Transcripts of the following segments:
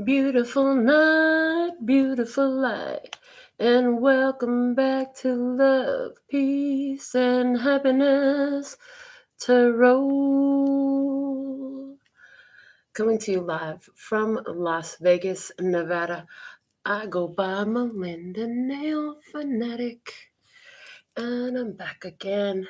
Beautiful night, beautiful light, and welcome back to Love, Peace, and Happiness Tarot. Coming to you live from Las Vegas, Nevada. I go by Melinda NailFanatic, and I'm back again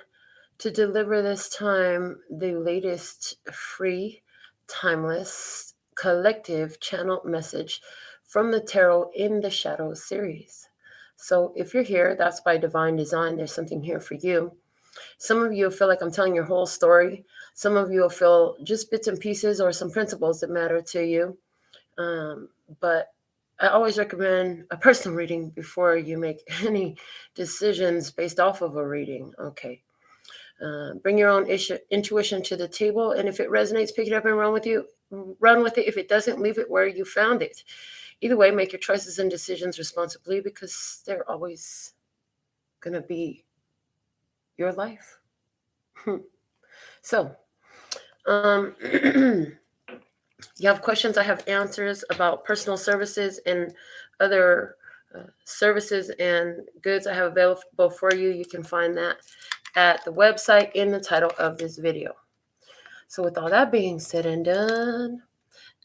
to deliver this time the latest free, timeless, collective channel message from the Tarot in the Shadows series. So if you're here, that's by divine design. There's something here for you. Some of you feel like I'm telling your whole story. Some of you will feel just bits and pieces or some principles that matter to you. But I always recommend a personal reading before you make any decisions based off of a reading. Okay. Bring your own intuition to the table, and if it resonates, pick it up and run with it. If it doesn't, leave it where you found it. Either way, make your choices and decisions responsibly, because they're always going to be your life. So, you have questions, I have answers about personal services and other services and goods I have available for you. You can find that at the website in the title of this video. So with all that being said and done,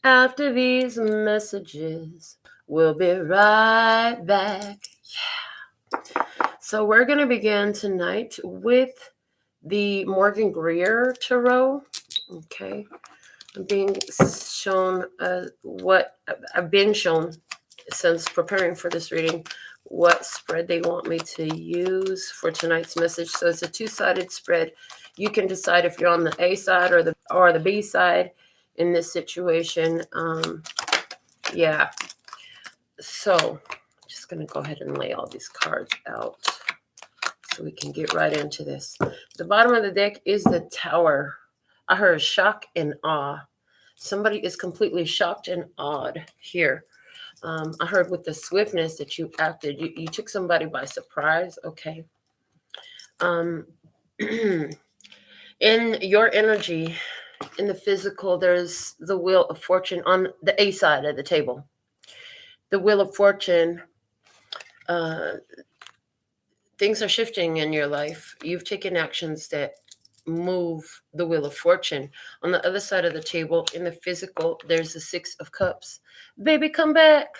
after these messages, we'll be right back. Yeah. So we're going to begin tonight with the Morgan Greer Tarot. Okay. I'm being shown what I've been shown since preparing for this reading, what spread they want me to use for tonight's message. So it's a two-sided spread. You can decide if you're on the A side or the B side in this situation. Yeah. So I'm just going to go ahead and lay all these cards out so we can get right into this. The bottom of the deck is the Tower. I heard shock and awe. Somebody is completely shocked and awed here. I heard with the swiftness that you acted, you took somebody by surprise. Okay. In your energy, in the physical, there's the Wheel of Fortune on the A side of the table. The Wheel of Fortune, things are shifting in your life. You've taken actions that move the Wheel of Fortune. On the other side of the table, in the physical, there's the Six of Cups. Baby, come back.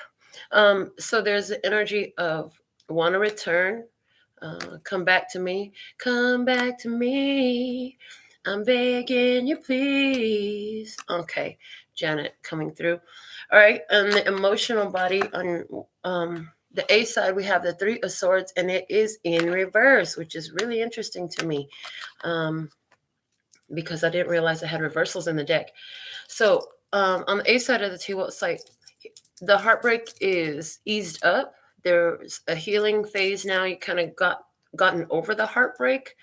So there's the energy of want to return. Come back to me. Come back to me. I'm begging you, please. Okay, Janet coming through. All right, on the emotional body, on the A side, we have the Three of Swords, and it is in reverse, which is really interesting to me, because I didn't realize I had reversals in the deck. So on the A side of the table, it's like the heartbreak is eased up. There's a healing phase now. You kind of gotten over the heartbreak.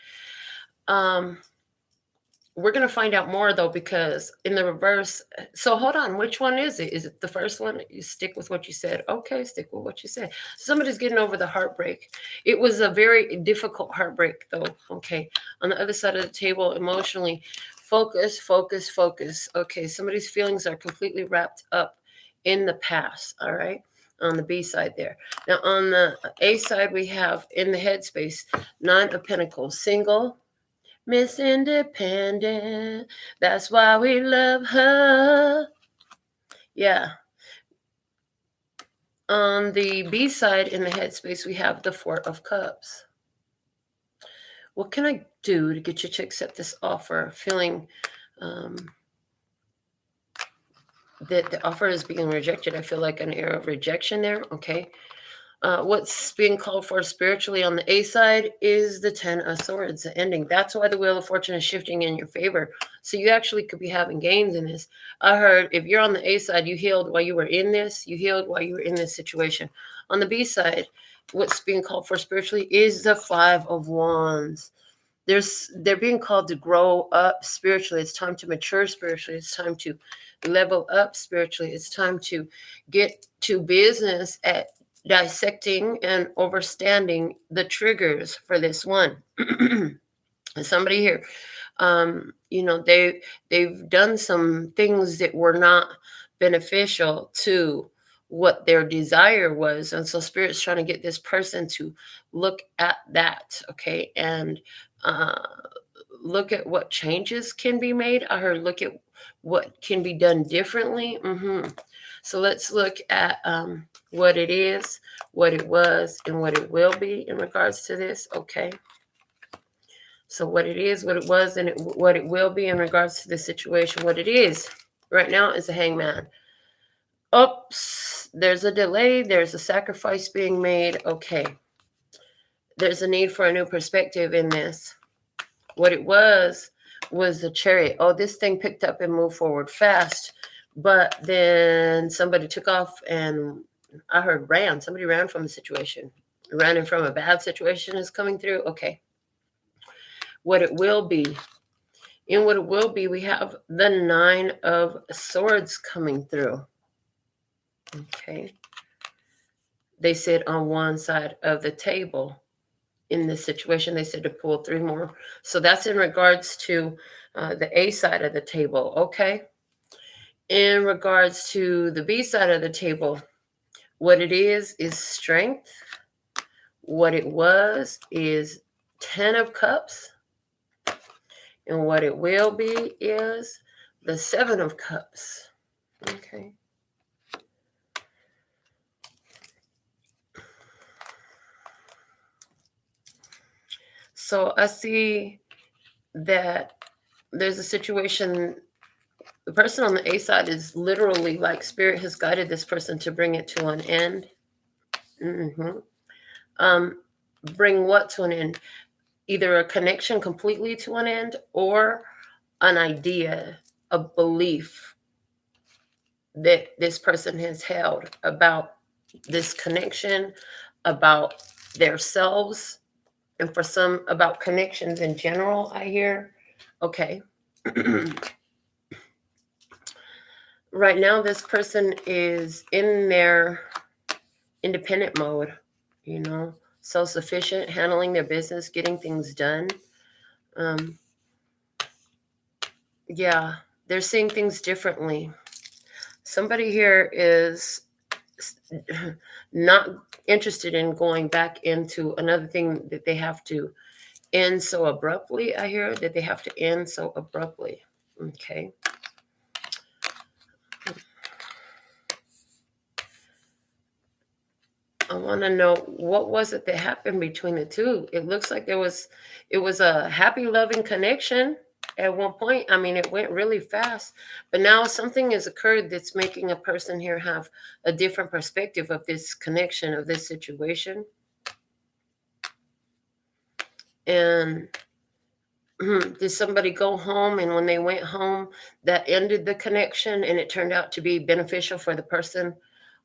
We're going to find out more, though, because in the reverse, so hold on, which one is it? Is it the first one? You stick with what you said. Okay, stick with what you said. Somebody's getting over the heartbreak. It was a very difficult heartbreak, though. Okay, on the other side of the table, emotionally, focus. Okay, somebody's feelings are completely wrapped up in the past, all right? On the B side there. Now, on the A side, we have in the headspace, Nine of Pentacles, single, Miss Independent. That's why we love her. Yeah. On the B side in the headspace, we have the Four of Cups. What can I do to get you to accept this offer? Feeling that the offer is being rejected. I feel like an air of rejection there. Okay. What's being called for spiritually on the A side is the Ten of Swords, the ending. That's why the Wheel of Fortune is shifting in your favor. So you actually could be having gains in this. I heard if you're on the A side, you healed while you were in this. You healed while you were in this situation. On the B side, what's being called for spiritually is the Five of Wands. They're being called to grow up spiritually. It's time to mature spiritually. It's time to level up spiritually. It's time to get to business at dissecting and understanding the triggers for this one. Somebody here, they've done some things that were not beneficial to what their desire was. And so Spirit's trying to get this person to look at that, okay, and look at what changes can be made. I heard look at what can be done differently. So let's look at what it is, what it was, and what it will be in regards to this, okay? So what it is, what it was, and what it will be in regards to the situation. What it is right now is a hangman. Oops, there's a delay. There's a sacrifice being made. Okay. There's a need for a new perspective in this. What it was the chariot. Oh, this thing picked up and moved forward fast. But then somebody took off and I heard ran. Somebody ran from the situation. Running from a bad situation is coming through. Okay. What it will be. In what it will be, we have the 9 of Swords coming through. Okay. They sit on one side of the table. In this situation, they said to pull 3 more. So that's in regards to the A side of the table. Okay. In regards to the B side of the table, what it is strength. What it was is 10 of Cups. And what it will be is the 7 of Cups. Okay. So I see that there's a situation. The person on the A side is literally like Spirit has guided this person to bring it to an end. Bring what to an end? Either a connection completely to an end or an idea, a belief that this person has held about this connection, about themselves, and for some about connections in general, I hear. Okay. Right now, this person is in their independent mode, self-sufficient, handling their business, getting things done. Yeah, they're seeing things differently. Somebody here is not interested in going back into another thing that they have to end so abruptly. I hear that they have to end so abruptly. Okay. I want to know, what was it that happened between the two? It looks like it was a happy, loving connection at one point. I mean, it went really fast, but now something has occurred that's making a person here have a different perspective of this connection, of this situation. And did somebody go home, and when they went home, that ended the connection, and it turned out to be beneficial for the person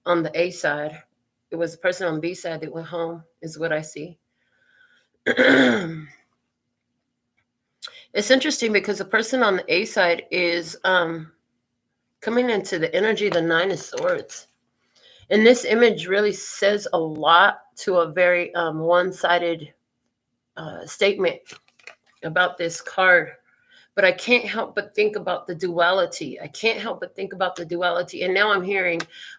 on the A side? It was the person on B side that went home, is what I see. It's interesting because the person on the A side is coming into the energy of the 9 of Swords. And this image really says a lot to a very one-sided statement about this card. But I can't help but think about the duality. And now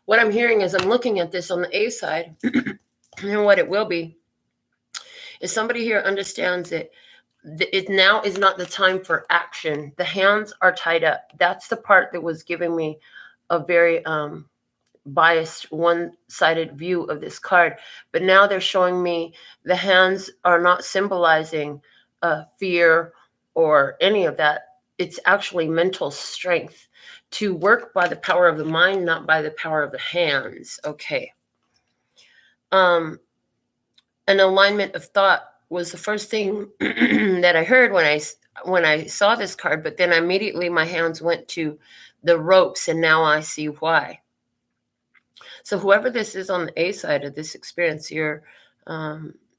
what I'm hearing as I'm looking at this on the A side, and what it will be, is somebody here understands that it now is not the time for action. The hands are tied up. That's the part that was giving me a very biased, one-sided view of this card. But now they're showing me the hands are not symbolizing fear or any of that. It's actually mental strength to work by the power of the mind, not by the power of the hands. Okay. An alignment of thought was the first thing that I heard when I saw this card, but then immediately my hands went to the ropes, and now I see why. So whoever this is on the A side of this experience here,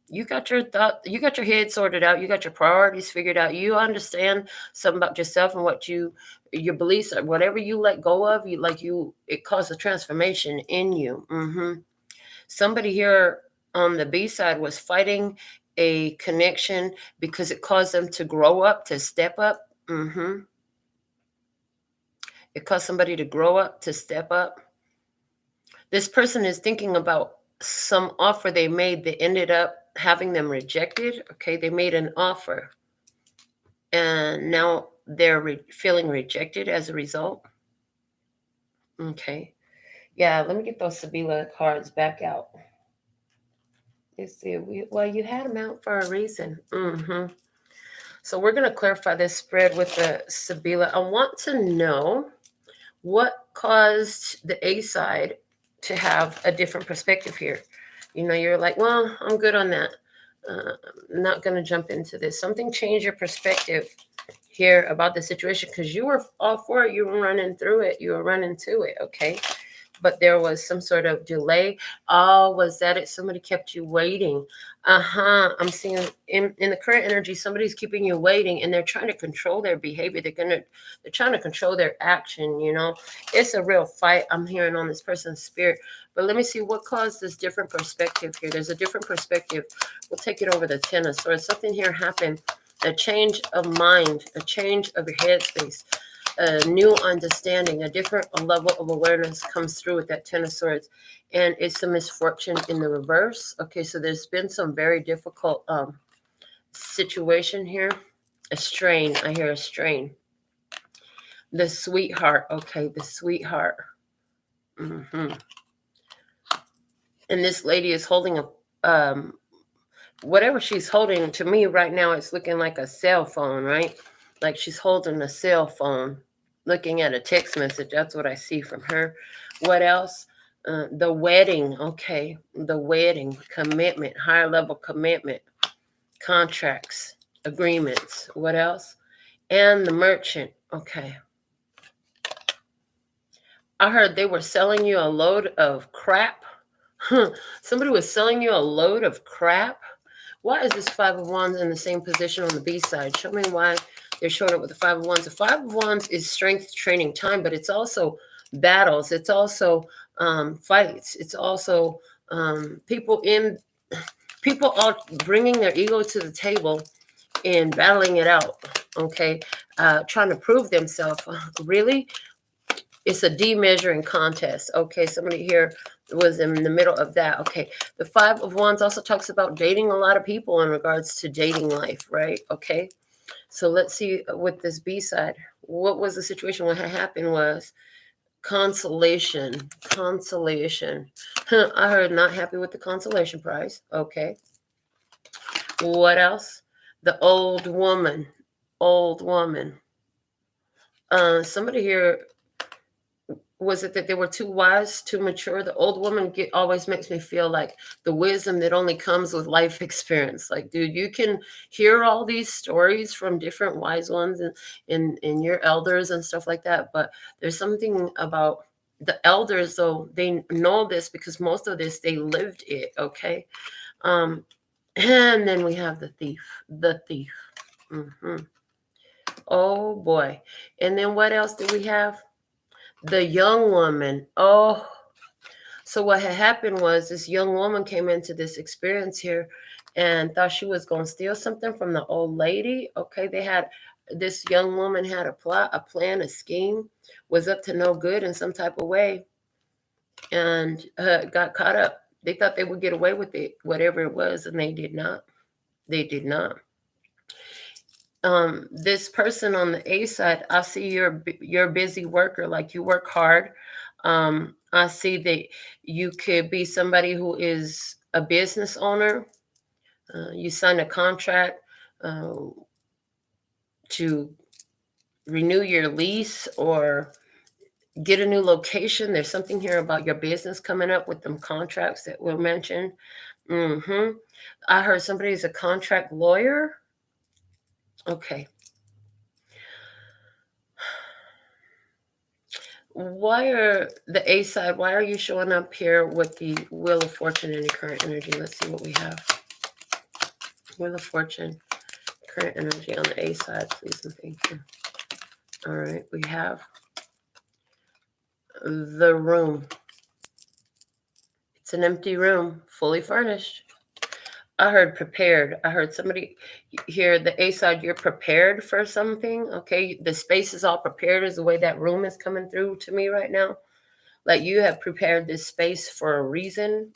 you got your head sorted out. You got your priorities figured out. You understand something about yourself and what your beliefs are. Whatever you let go of, it caused a transformation in you. Somebody here on the B side was fighting a connection because it caused them to grow up, to step up. It caused somebody to grow up, to step up. This person is thinking about some offer they made that ended up having them rejected. Okay, they made an offer and now they're feeling rejected as a result. Okay. Yeah, let me get those Sabila cards back out. Let's see. Well, you had them out for a reason. So we're going to clarify this spread with the Sabila. I want to know what caused the A side to have a different perspective here. You know, you're like, well, I'm good on that. I'm not going to jump into this. Something changed your perspective here about the situation because you were all for it. You were running through it. You were running to it. Okay. But there was some sort of delay. Oh, was that it? Somebody kept you waiting. I'm seeing in the current energy, somebody's keeping you waiting and they're trying to control their behavior. They're trying to control their action. You know, it's a real fight I'm hearing on this person's spirit. But let me see what caused this different perspective here. There's a different perspective. We'll take it over the Ten of Swords. Something here happened. A change of mind, a change of your headspace. A new understanding, a different level of awareness comes through with that Ten of Swords. And it's a misfortune in the reverse. Okay, so there's been some very difficult situation here. A strain. I hear a strain. The sweetheart. Okay, the sweetheart. And this lady is holding a... whatever she's holding, to me right now, it's looking like a cell phone, right? Like she's holding a cell phone. Looking at a text message, that's what I see from her. What else? The wedding, okay. The wedding, commitment, higher level commitment, contracts, agreements. What else? And the merchant, okay. I heard they were selling you a load of crap. Somebody was selling you a load of crap. Why is this Five of Wands in the same position on the B side? Show me why they're showing up with the Five of Wands. The Five of Wands is strength training time, but it's also battles. It's also fights. It's also people all bringing their ego to the table and battling it out. Okay, trying to prove themselves. Really, it's a demeasuring contest. Okay, somebody here was in the middle of that. Okay, the Five of Wands also talks about dating a lot of people in regards to dating life, right? Okay, so let's see with this B side. What was the situation? What had happened was consolation. I heard not happy with the consolation prize. Okay, what else? The old woman. Somebody here, was it that they were too wise, too mature? The old woman always makes me feel like the wisdom that only comes with life experience. Like, dude, you can hear all these stories from different wise ones and your elders and stuff like that. But there's something about the elders, though, they know this because most of this, they lived it, okay? And then we have the thief. Oh, boy. And then what else do we have? The young woman. Oh, so what had happened was this young woman came into this experience here and thought she was going to steal something from the old lady. Okay, this young woman had a plot, a plan, a scheme, was up to no good in some type of way, and got caught up. They thought they would get away with it, whatever it was, and they did not. This person on the A side, I see you're a busy worker, like you work hard. I see that you could be somebody who is a business owner. You sign a contract to renew your lease or get a new location. There's something here about your business coming up with them contracts that were mentioned. I heard somebody's a contract lawyer. Okay. Why are the A side, why are you showing up here with the Wheel of Fortune in your current energy? Let's see what we have. Wheel of Fortune, current energy on the A side, please and thank you. All right, we have the room. It's an empty room, fully furnished. I heard prepared. I heard somebody here, the A side, you're prepared for something. Okay. The space is all prepared is the way that room is coming through to me right now. Like you have prepared this space for a reason.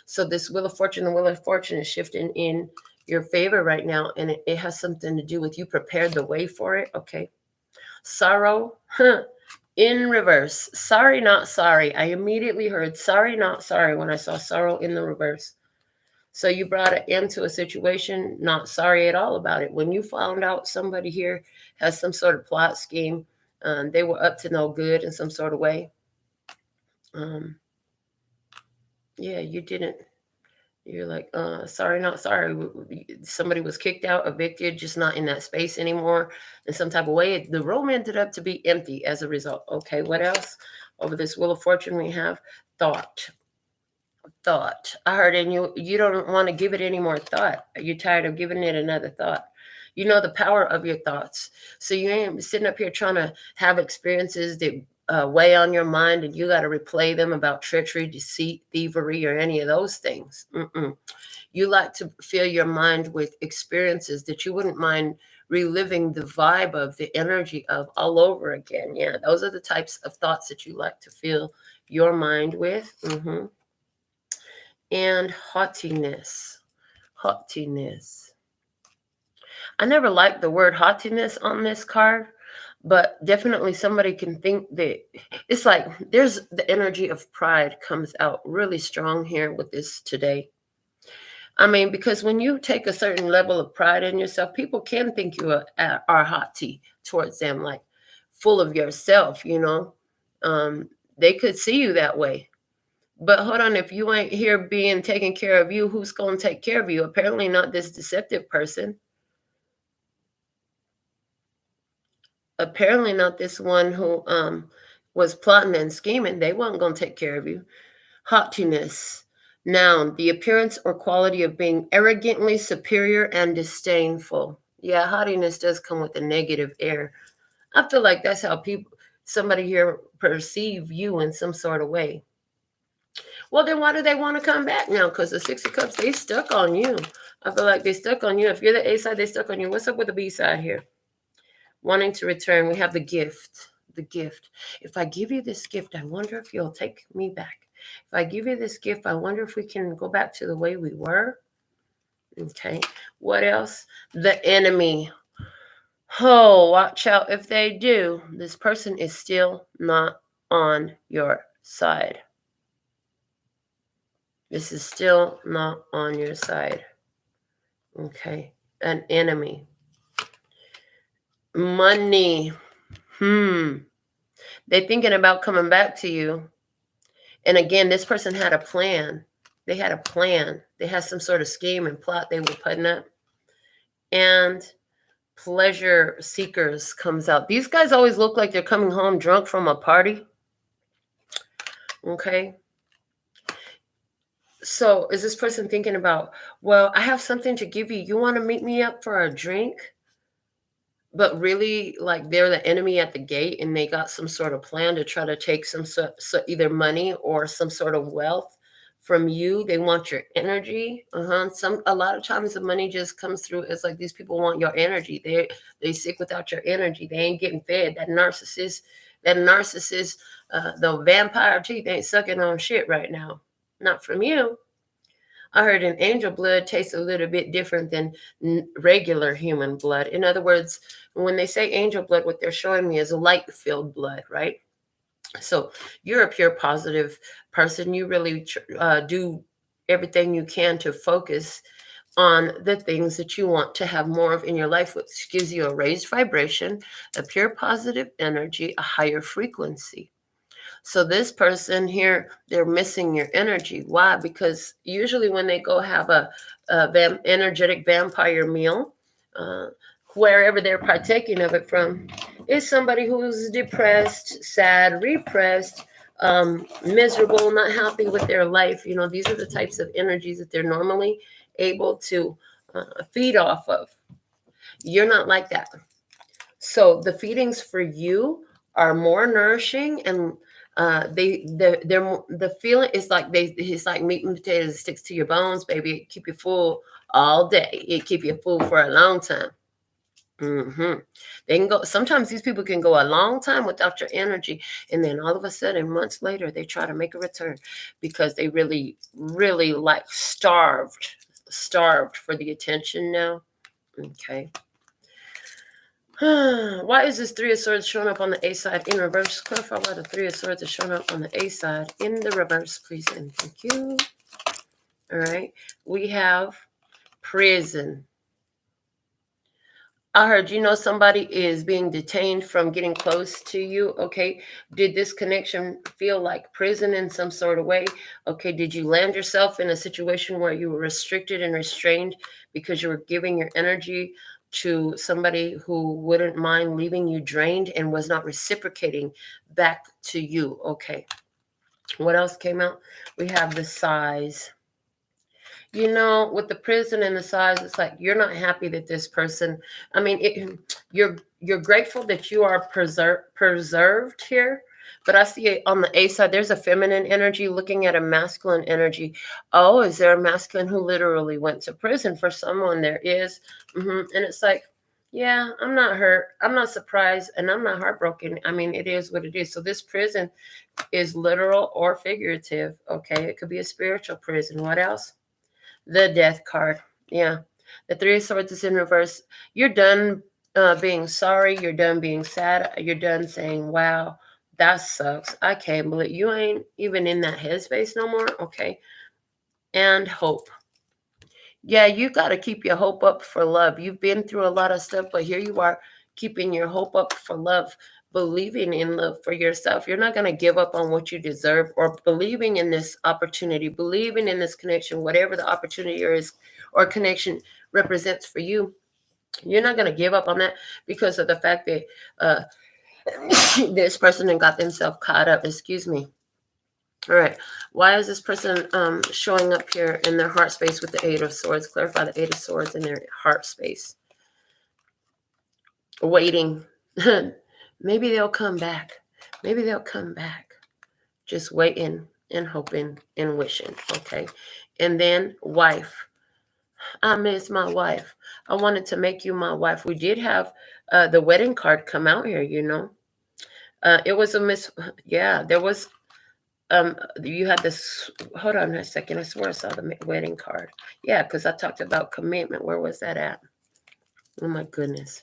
So this Wheel of Fortune, the Wheel of Fortune is shifting in your favor right now. And it has something to do with you prepared the way for it. Okay. Sorrow, in reverse. Sorry, not sorry. I immediately heard sorry, not sorry when I saw sorrow in the reverse. So you brought an end to a situation, not sorry at all about it. When you found out somebody here has some sort of plot scheme, they were up to no good in some sort of way. Yeah, you didn't. You're like, sorry, not sorry. Somebody was kicked out, evicted, just not in that space anymore in some type of way. The room ended up to be empty as a result. Okay, what else? Over this Wheel of Fortune, we have thought. I heard, and you don't want to give it any more thought. You're tired of giving it another thought. You know the power of your thoughts. So you ain't sitting up here trying to have experiences that weigh on your mind and you got to replay them about treachery, deceit, thievery, or any of those things. You like to fill your mind with experiences that you wouldn't mind reliving the vibe of, the energy of all over again. Yeah, those are the types of thoughts that you like to fill your mind with. And haughtiness. I never liked the word haughtiness on this card, but definitely somebody can think that it's like there's the energy of pride comes out really strong here with this today. I mean, because when you take a certain level of pride in yourself, people can think you are haughty towards them, like full of yourself, They could see you that way. But hold on, if you ain't here being taken care of you, who's going to take care of you? Apparently not this deceptive person. Apparently not this one who was plotting and scheming. They weren't going to take care of you. Haughtiness. Noun, the appearance or quality of being arrogantly superior and disdainful. Yeah, haughtiness does come with a negative air. I feel like that's how somebody here perceive you in some sort of way. Well, then why do they want to come back now? Because the Six of Cups, they stuck on you. I feel like they stuck on you. If you're the A side, they stuck on you. What's up with the B side here? Wanting to return. We have the gift. The gift. If I give you this gift, I wonder if you'll take me back. If I give you this gift, I wonder if we can go back to the way we were. Okay. What else? The enemy. Oh, watch out if they do. This person is still not on your side. This is still not on your side. Okay. An enemy. Money. They're thinking about coming back to you. And again, this person had a plan. They had a plan. They had some sort of scheme and plot they were putting up. And pleasure seekers comes out. These guys always look like they're coming home drunk from a party. Okay. So is this person thinking about, well, I have something to give you. You want to meet me up for a drink? But really, like they're the enemy at the gate and they got some sort of plan to try to take some either money or some sort of wealth from you. They want your energy. A lot of times the money just comes through. It's like these people want your energy. They sick without your energy. They ain't getting fed. That narcissist, the vampire teeth ain't sucking on shit right now. Not from you. I heard an angel blood tastes a little bit different than regular human blood. In other words, when they say angel blood, what they're showing me is a light-filled blood, right? So you're a pure positive person. You really do everything you can to focus on the things that you want to have more of in your life, which gives you a raised vibration, a pure positive energy, a higher frequency. So this person here, they're missing your energy. Why? Because usually when they go have a energetic vampire meal, wherever they're partaking of it from, is somebody who's depressed, sad, repressed, miserable, not happy with their life. These are the types of energies that they're normally able to feed off of. You're not like that. So the feedings for you are more nourishing and The feeling is like it's like meat and potatoes. It sticks to your bones, baby. It keep you full all day. It keep you full for a long time. They can go. Sometimes these people can go a long time without your energy, and then all of a sudden, months later, they try to make a return because they really, really like starved for the attention now. Okay. Why is this Three of Swords showing up on the A side in reverse? Clarify why the Three of Swords is showing up on the A side in the reverse, please, and thank you. All right. We have prison. I heard somebody is being detained from getting close to you. Okay. Did this connection feel like prison in some sort of way? Okay. Did you land yourself in a situation where you were restricted and restrained because you were giving your energy to somebody who wouldn't mind leaving you drained and was not reciprocating back to you? Okay. What else came out? We have the size. With the prison and the size, it's like you're not happy that this person. I mean, you're grateful that you are preserved here, but I see it on the A side. There's a feminine energy looking at a masculine energy. Oh, is there a masculine who literally went to prison for someone? There is, and it's like, yeah, I'm not hurt, I'm not surprised, and I'm not heartbroken. I mean, it is what it is. So this prison is literal or figurative. Okay, it could be a spiritual prison. What else? The Death card. Yeah. The Three of Swords is in reverse. You're done being sorry. You're done being sad. You're done saying, wow, that sucks. I can't believe you ain't even in that headspace no more. Okay. And hope. Yeah, you got to keep your hope up for love. You've been through a lot of stuff, but here you are keeping your hope up for love, believing in love for yourself. You're not going to give up on what you deserve, or believing in this opportunity, believing in this connection, whatever the opportunity or connection represents for you. You're not going to give up on that because of the fact that this person got themselves caught up. Excuse me. All right. Why is this person showing up here in their heart space with the Eight of Swords? Clarify the Eight of Swords in their heart space. Waiting. Maybe they'll come back. Maybe they'll come back. Just waiting and hoping and wishing. Okay. And then wife. I miss my wife. I wanted to make you my wife. We did have the wedding card come out here, It was there was you had this. Hold on a second. I swear I saw the wedding card. Yeah, because I talked about commitment. Where was that at? Oh my goodness.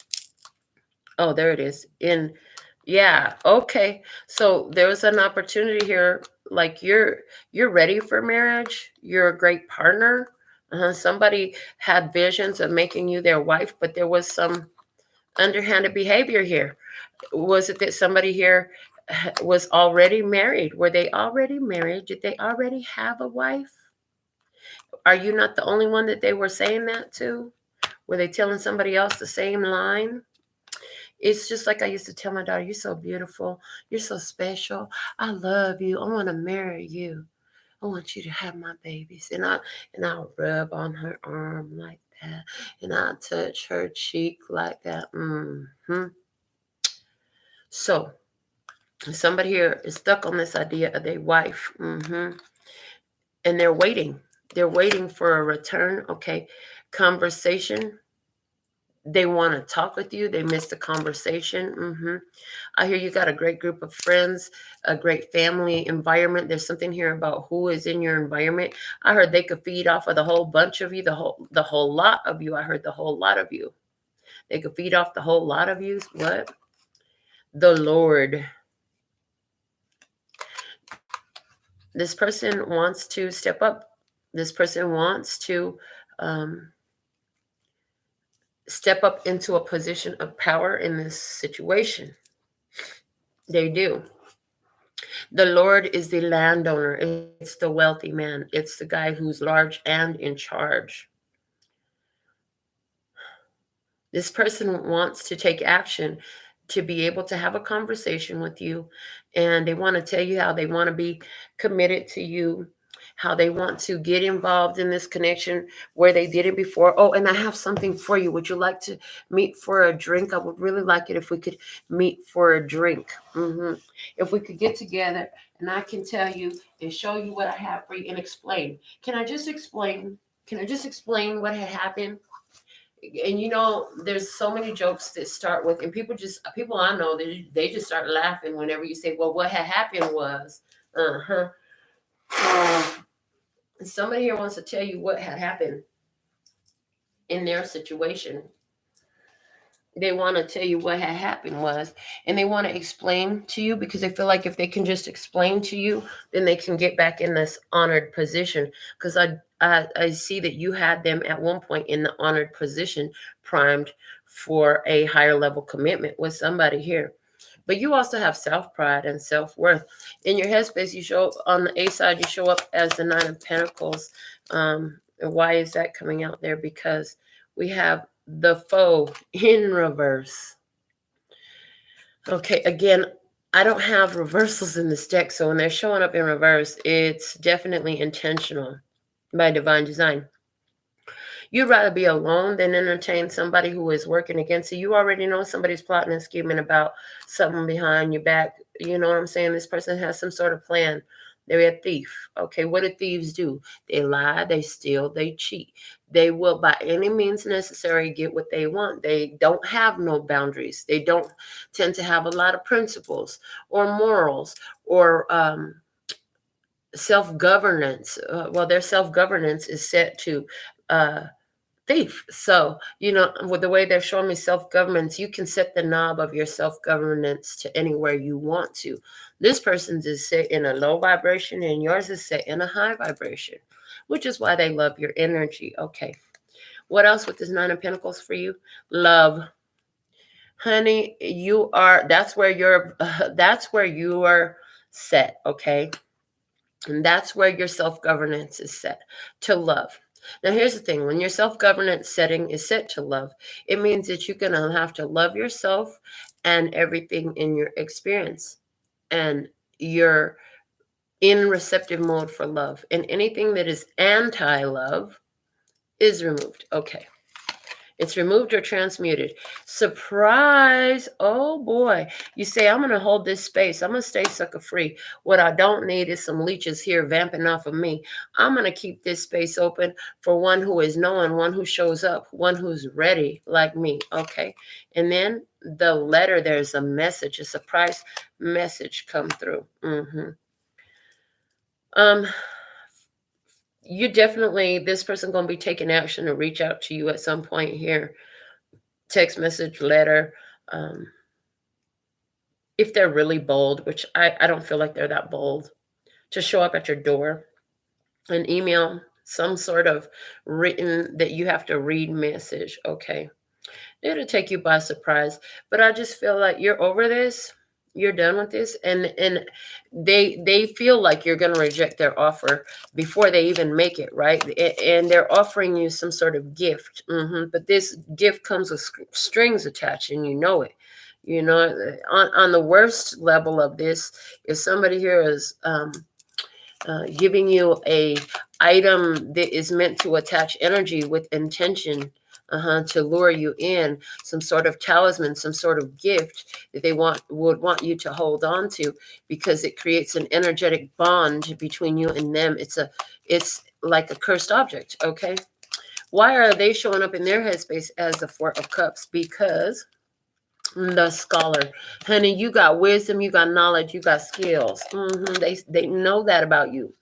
Oh, there it is. Okay. So there was an opportunity here. Like you're ready for marriage. You're a great partner. Somebody had visions of making you their wife, but there was some underhanded behavior here. Was it that somebody here was already married? Were they already married? Did they already have a wife? Are you not the only one that they were saying that to? Were they telling somebody else the same line? It's just like I used to tell my daughter, you're so beautiful. You're so special. I love you. I want to marry you. I want you to have my babies. And I'll rub on her arm like that. And I'll touch her cheek like that. So somebody here is stuck on this idea of their wife. And they're waiting. They're waiting for a return. Okay. Conversation. They want to talk with you. They missed the conversation. I hear you got a great group of friends, a great family environment. There's something here about who is in your environment. I heard they could feed off of the whole bunch of you, the whole lot of you. I heard the whole lot of you. They could feed off the whole lot of you. What? The Lord. This person wants to step up. This person wants to step up into a position of power in this situation. They do. The Lord is the landowner. It's the wealthy man. It's the guy who's large and in charge. This person wants to take action to be able to have a conversation with you. And they want to tell you how they want to be committed to you. how they want to get involved in this connection where they did it before. Oh, and I have something for you. Would you like to meet for a drink? I would really like it if we could meet for a drink. If we could get together and I can tell you and show you what I have for you and explain. Can I just explain? Can I just explain what had happened? And there's so many jokes that start with, and people I know, they just start laughing whenever you say, well, what had happened was, somebody here wants to tell you what had happened in their situation. They want to tell you what had happened was, and they want to explain to you because they feel like if they can just explain to you, then they can get back in this honored position. Because I see that you had them at one point in the honored position, primed for a higher level commitment with somebody here. But you also have self-pride and self-worth. In your headspace, you show on the A side, you show up as the Nine of Pentacles. And why is that coming out there? Because we have the foe in reverse. Okay, again, I don't have reversals in this deck, so when they're showing up in reverse, it's definitely intentional by divine design. You'd rather be alone than entertain somebody who is working against you. You already know somebody's plotting and scheming about something behind your back. You know what I'm saying? This person has some sort of plan. They're a thief. Okay, what do thieves do? They lie, they steal, they cheat. They will, by any means necessary, get what they want. They don't have no boundaries. They don't tend to have a lot of principles or morals or self-governance. Well, their self-governance is set to thief. So, with the way they're showing me self-governance, you can set the knob of your self-governance to anywhere you want to. This person's is set in a low vibration and yours is set in a high vibration, which is why they love your energy. Okay. What else with this Nine of Pentacles for you? Love. Honey, that's where you are set. Okay. And that's where your self-governance is set to love. Now, here's the thing. When your self-governance setting is set to love, it means that you're going to have to love yourself and everything in your experience. And you're in receptive mode for love. And anything that is anti-love is removed. Okay. It's removed or transmuted. Surprise. Oh boy. You say, I'm going to hold this space. I'm going to stay sucker free. What I don't need is some leeches here vamping off of me. I'm going to keep this space open for one who is knowing, one who shows up, one who's ready like me. Okay. And then the letter, there's a message, a surprise message come through. You definitely, this person going to be taking action to reach out to you at some point here. Text message, letter, if they're really bold, which I don't feel like they're that bold, to show up at your door, an email, some sort of written that you have to read message. Okay. It'll take you by surprise, but I just feel like you're over this. You're done with this, and they feel like you're going to reject their offer before they even make it, right? And they're offering you some sort of gift, but this gift comes with strings attached, and you know it. On the worst level of this, if somebody here is giving you a item that is meant to attach energy with intention, to lure you in, some sort of talisman, some sort of gift that they would want you to hold on to, because it creates an energetic bond between you and them. It's like a cursed object. Okay. Why are they showing up in their headspace as the Four of Cups? Because the scholar, honey, you got wisdom, you got knowledge, you got skills. They know that about you,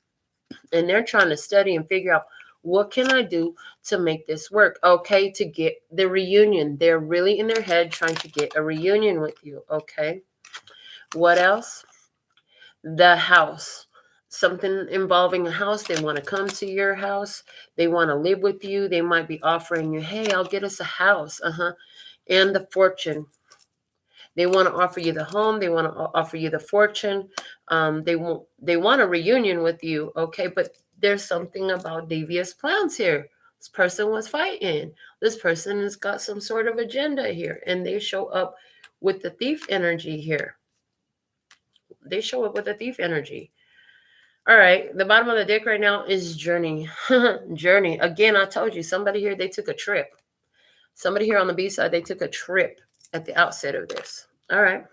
and they're trying to study and figure out, what can I do to make this work? Okay, to get the reunion. They're really in their head trying to get a reunion with you. Okay. What else? The house. Something involving a house. They want to come to your house. They want to live with you. They might be offering you, hey, I'll get us a house. And the fortune. They want to offer you the home. They want to offer you the fortune. They want a reunion with you. Okay, but there's something about devious plans here. This person was fighting. This person has got some sort of agenda here, and they show up with the thief energy here. They show up with the thief energy. All right. The bottom of the deck right now is journey. Journey. Again, I told you, somebody here, they took a trip. Somebody here on the B side, they took a trip at the outset of this. All right.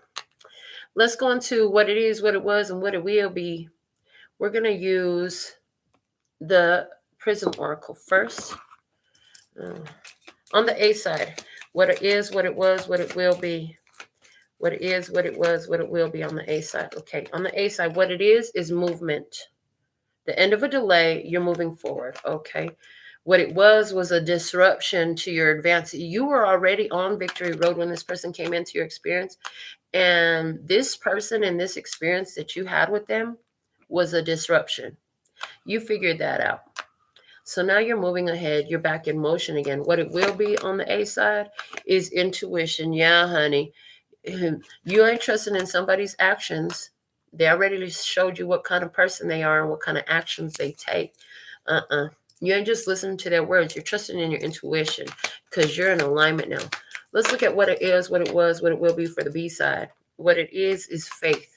Let's go into what it is, what it was, and what it will be. We're going to use the Prism Oracle first. On the A side, what it is, what it was, what it will be. What it is, what it was, what it will be on the A side. Okay, on the A side, what it is movement. The end of a delay, you're moving forward. Okay. What it was a disruption to your advance. You were already on victory road when this person came into your experience. And this person and this experience that you had with them was a disruption. You figured that out. So now you're moving ahead. You're back in motion again. What it will be on the A side is intuition. Yeah, honey. You ain't trusting in somebody's actions. They already showed you what kind of person they are and what kind of actions they take. You ain't just listening to their words. You're trusting in your intuition because you're in alignment now. Let's look at what it is, what it was, what it will be for the B side. What it is faith.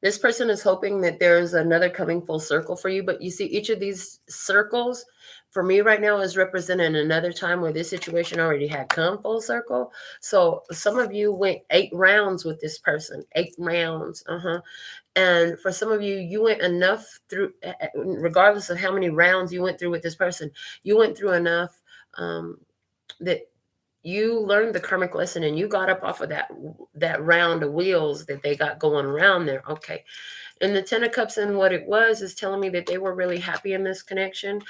This person is hoping that there's another coming full circle for you. But you see, each of these circles for me right now is representing another time where this situation already had come full circle. So some of you went 8 rounds with this person, 8 rounds. And for some of you, you went enough through, regardless of how many rounds you went through with this person, you went through enough that you learned the karmic lesson and you got up off of that round of wheels that they got going around there. Okay. And the 10 of Cups and what it was is telling me that they were really happy in this connection.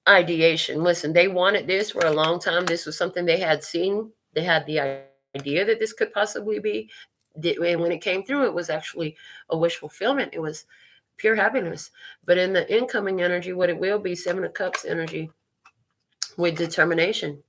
Ideation. Listen, they wanted this for a long time. This was something they had seen. They had the idea that this could possibly be. And when it came through, it was actually a wish fulfillment. It was pure happiness. But in the incoming energy, what it will be, 7 of Cups energy with determination.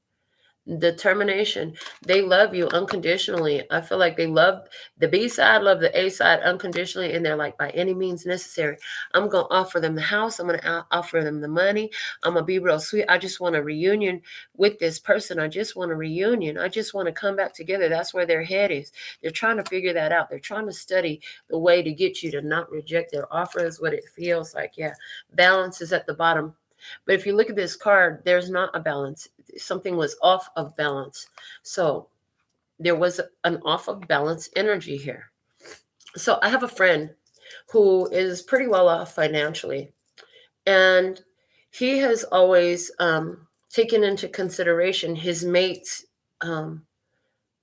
Determination. They love you unconditionally. I feel like they love the B side, love the A side unconditionally, and they're like, by any means necessary, I'm gonna offer them the house, I'm gonna offer them the money, I'm gonna be real sweet. I just want a reunion with this person. I just want a reunion. I just want to come back together. That's where their head is. They're trying to figure that out. They're trying to study the way to get you to not reject their offer, is what it feels like. Yeah, balance is at the bottom. But if you look at this card, there's not a balance. Something was off of balance. So there was an off of balance energy here. So I have a friend who is pretty well off financially. And he has always taken into consideration his mate's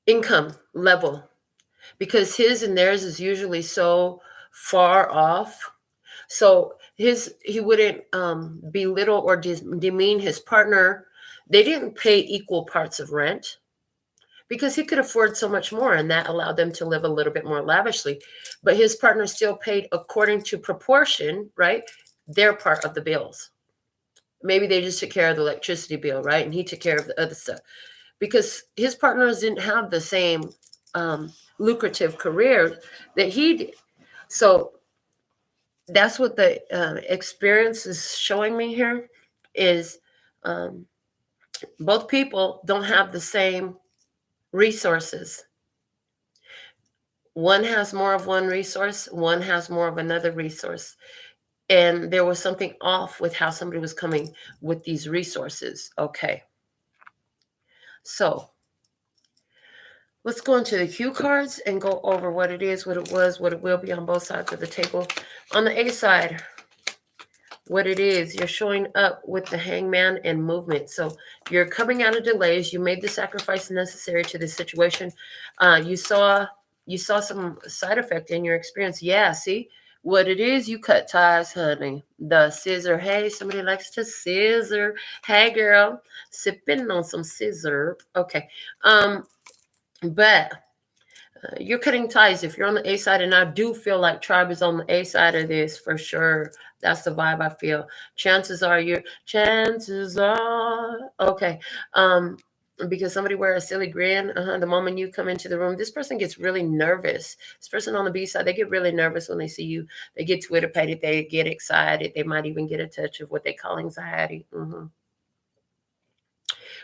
income level, because his and theirs is usually so far off. So he wouldn't belittle or demean his partner. They didn't pay equal parts of rent because he could afford so much more, and that allowed them to live a little bit more lavishly. But his partner still paid according to proportion, right? Their part of the bills. Maybe they just took care of the electricity bill, right? And he took care of the other stuff because his partners didn't have the same lucrative career that he did. So that's what the experience is showing me here is both people don't have the same resources. One has more of one resource, one has more of another resource. And there was something off with how somebody was coming with these resources. Okay. So let's go into the cue cards and go over what it is, what it was, what it will be on both sides of the table. On the A side, what it is, you're showing up with the Hangman and movement. So you're coming out of delays. You made the sacrifice necessary to this situation. You saw some side effect in your experience. Yeah, see what it is. You cut ties, honey. The scissor. Hey, somebody likes to scissor. Hey, girl, sipping on some scissor. Okay. But you're cutting ties if you're on the A side, and I do feel like tribe is on the A side of this for sure. That's the vibe I feel. Chances are okay. Because somebody wear a silly grin the moment you come into the room. This person gets really nervous. This person on the B side, they get really nervous when they see you. They get Twitter-pated. They get excited. They might even get a touch of what they call anxiety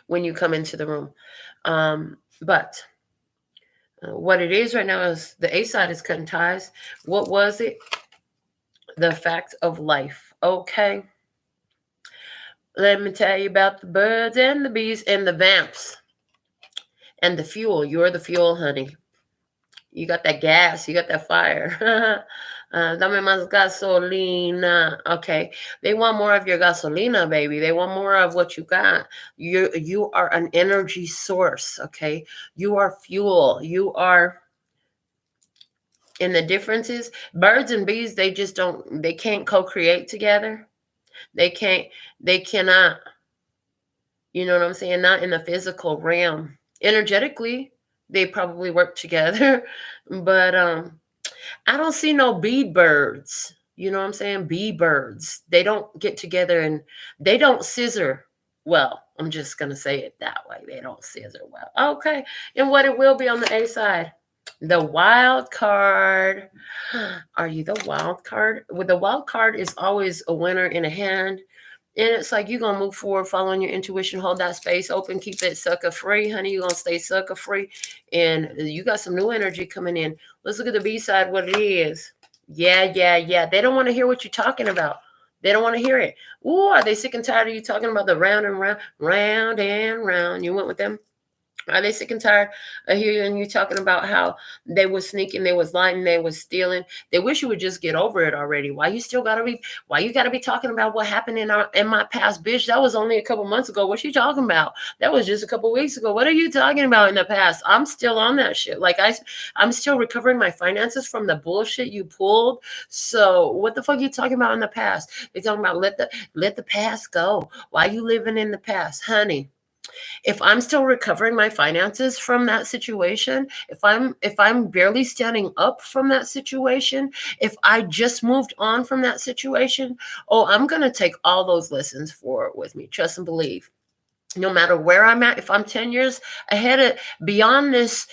when you come into the room. But what it is right now is the A side is cutting ties. What was it? the fact of life. Okay. Let me tell you about the birds and the bees and the vamps and the fuel. You're the fuel, honey. You got that gas. You got that fire. Dame más gasolina. Okay. They want more of your gasolina, baby. They want more of what you got. You are an energy source. Okay. You are fuel. You are. And the difference is birds and bees, they can't co-create together. They cannot, you know what I'm saying? Not in the physical realm. Energetically, they probably work together, but I don't see no bee birds. You know what I'm saying? Bee birds. They don't get together and they don't scissor well. I'm just going to say it that way. They don't scissor well. Okay. And what it will be on the A side? The wild card. Are you the wild card? Well, the wild card is always a winner in a hand. And it's like you're going to move forward following your intuition, hold that space open, keep it sucker free, honey. You're going to stay sucker free. And you got some new energy coming in. Let's look at the B side, what it is. Yeah. They don't want to hear what you're talking about. They don't want to hear it. Ooh, are they sick and tired of you talking about the round and round, round and round? You went with them? Are they sick and tired of hearing you talking about how they was sneaking, they was lying, they was stealing? They wish you would just get over it already. Why you gotta be talking about what happened in my past, bitch? That was only a couple months ago. What you talking about? That was just a couple weeks ago. What are you talking about in the past? I'm still on that shit. Like I'm still recovering my finances from the bullshit you pulled. So what the fuck are you talking about in the past? They talking about let the past go. Why you living in the past, honey? If I'm still recovering my finances from that situation, if I'm barely standing up from that situation, if I just moved on from that situation, oh, I'm going to take all those lessons forward with me. Trust and believe. No matter where I'm at, if I'm 10 years ahead of beyond this,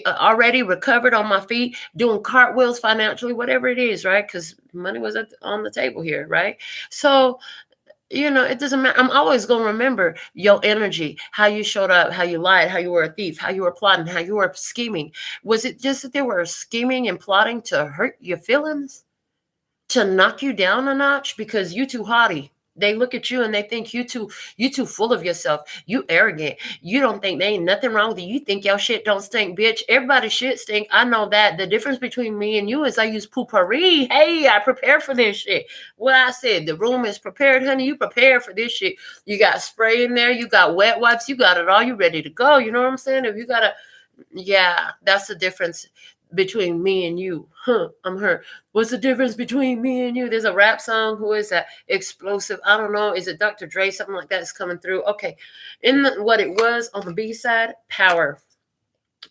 already recovered on my feet, doing cartwheels financially, whatever it is, right? Because money was on the table here, right? So it doesn't matter. I'm always going to remember your energy, how you showed up, how you lied, how you were a thief, how you were plotting, how you were scheming. Was it just that they were scheming and plotting to hurt your feelings, to knock you down a notch because you too haughty? They look at you and they think you too full of yourself. You arrogant. You don't think there ain't nothing wrong with you. You think your shit don't stink, bitch. Everybody's shit stink. I know that. The difference between me and you is I use poopery. Hey, I prepare for this shit. What I said, the room is prepared, honey. You prepared for this shit. You got spray in there. You got wet wipes. You got it all. You ready to go. You know what I'm saying? If you got that's the difference between me and you. I'm hurt. What's the difference between me and you? There's a rap song. Who is that? Explosive. I don't know. Is it Dr. Dre? Something like that is coming through. Okay. What it was on the B side, power.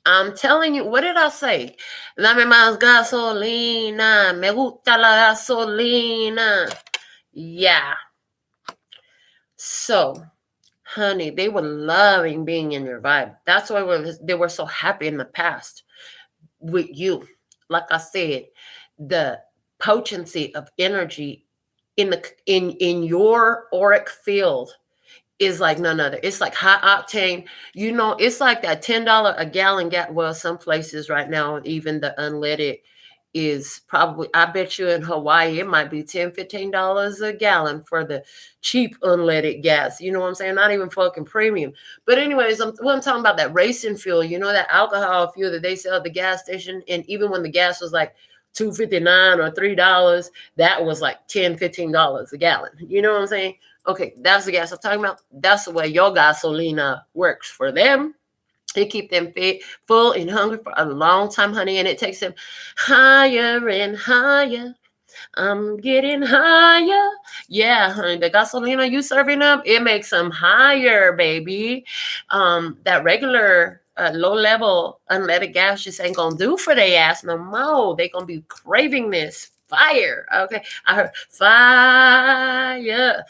I'm telling you, what did I say? Dame más gasolina. Me gusta la gasolina. Yeah. So, honey, they were loving being in your vibe. That's why they were so happy in the past with you. Like I said, the potency of energy in your auric field is like none other. It's like high octane. It's like that $10 a gallon gas. Well, some places right now, even the unleaded is probably, I bet you in Hawaii, it might be $10-15 a gallon for the cheap unleaded gas. You know what I'm saying? Not even fucking premium. But anyways, I'm talking about that racing fuel, that alcohol fuel that they sell at the gas station. And even when the gas was like $2.59 or $3, that was like $10-15 a gallon. You know what I'm saying? Okay, that's the gas I'm talking about. That's the way your gasolina works for them. They keep them fit, full, and hungry for a long time, honey, and it takes them higher and higher. I'm getting higher. Yeah, honey, the gasolina you serving up, it makes them higher, baby. That regular low-level unleaded gas just ain't gonna do for their ass no more. They gonna be craving this fire. Okay, I heard fire.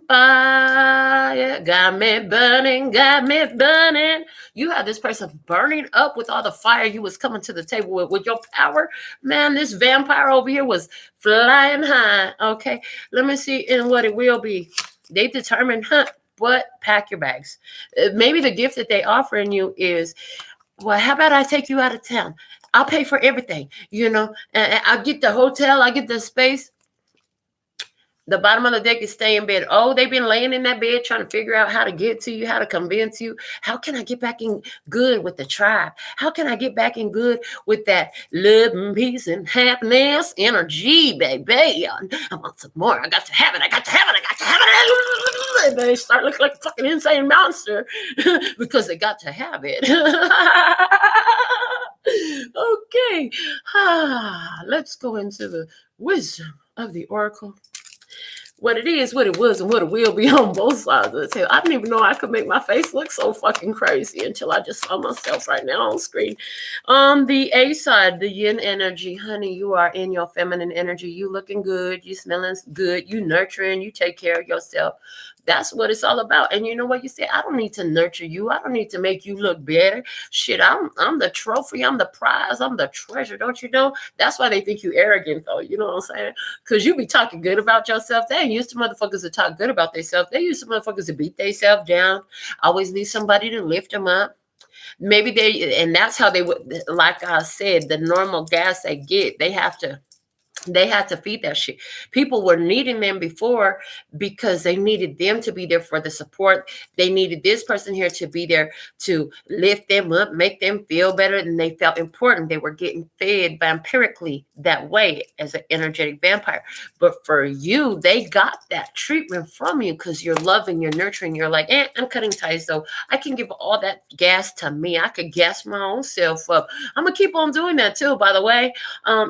Fire, got me burning. You have this person burning up with all the fire you was coming to the table with your power. Man, this vampire over here was flying high. Okay, let me see in what it will be. They determined, but pack your bags. Maybe the gift that they offering you is Well, how about I take you out of town? I'll pay for everything, and I'll get the hotel, I get the space. The bottom of the deck is stay in bed. Oh, they've been laying in that bed trying to figure out how to get to you, how to convince you. How can I get back in good with the tribe? How can I get back in good with that love and peace and happiness energy, baby? I want some more. I got to have it. I got to have it. I got to have it. And they start looking like a fucking insane monster because they got to have it. Okay. Let's go into the wisdom of the oracle. What it is, what it was, and what it will be on both sides of the table. I didn't even know I could make my face look so fucking crazy until I just saw myself right now on screen. On the A side, the yin energy, honey, you are in your feminine energy. You looking good, you smelling good, you nurturing, you take care of yourself. That's what it's all about. And you know what you say? I don't need to nurture you. I don't need to make you look better. Shit, I'm the trophy. I'm the prize. I'm the treasure. Don't you know? That's why they think you arrogant, though. You know what I'm saying? Because you be talking good about yourself. They ain't used to motherfuckers to talk good about themselves. They used to motherfuckers to beat themselves down. Always need somebody to lift them up. Maybe and that's how they would, like I said, the normal gas they get, they have to feed that shit. People were needing them before because they needed them to be there for the support. They needed this person here to be there to lift them up, make them feel better, and they felt important. They were getting fed vampirically that way as an energetic vampire. But for you, they got that treatment from you because you're loving, you're nurturing. You're like, I'm cutting ties, though. I can give all that gas to me. I could gas my own self up. I'm going to keep on doing that, too, by the way.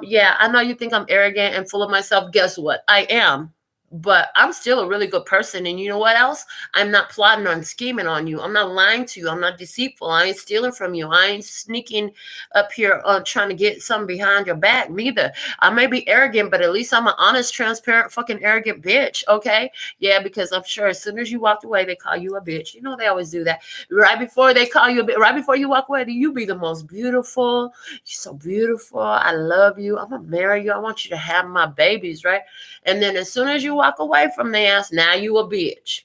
Yeah, I know you think I'm arrogant and full of myself. Guess what? I am. But I'm still a really good person. And you know what else? I'm not plotting on scheming on you. I'm not lying to you. I'm not deceitful. I ain't stealing from you. I ain't sneaking up here trying to get something behind your back neither. I may be arrogant, but at least I'm an honest, transparent, fucking arrogant bitch. Okay? Yeah, because I'm sure as soon as you walked away, they call you a bitch. You know they always do that. Right before they call you a bitch, right before you walk away, you be the most beautiful. You're so beautiful. I love you. I'm going to marry you. I want you to have my babies, right? And then as soon as you walk away from the ass, now you a bitch.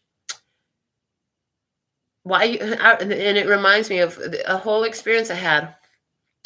And it reminds me of a whole experience I had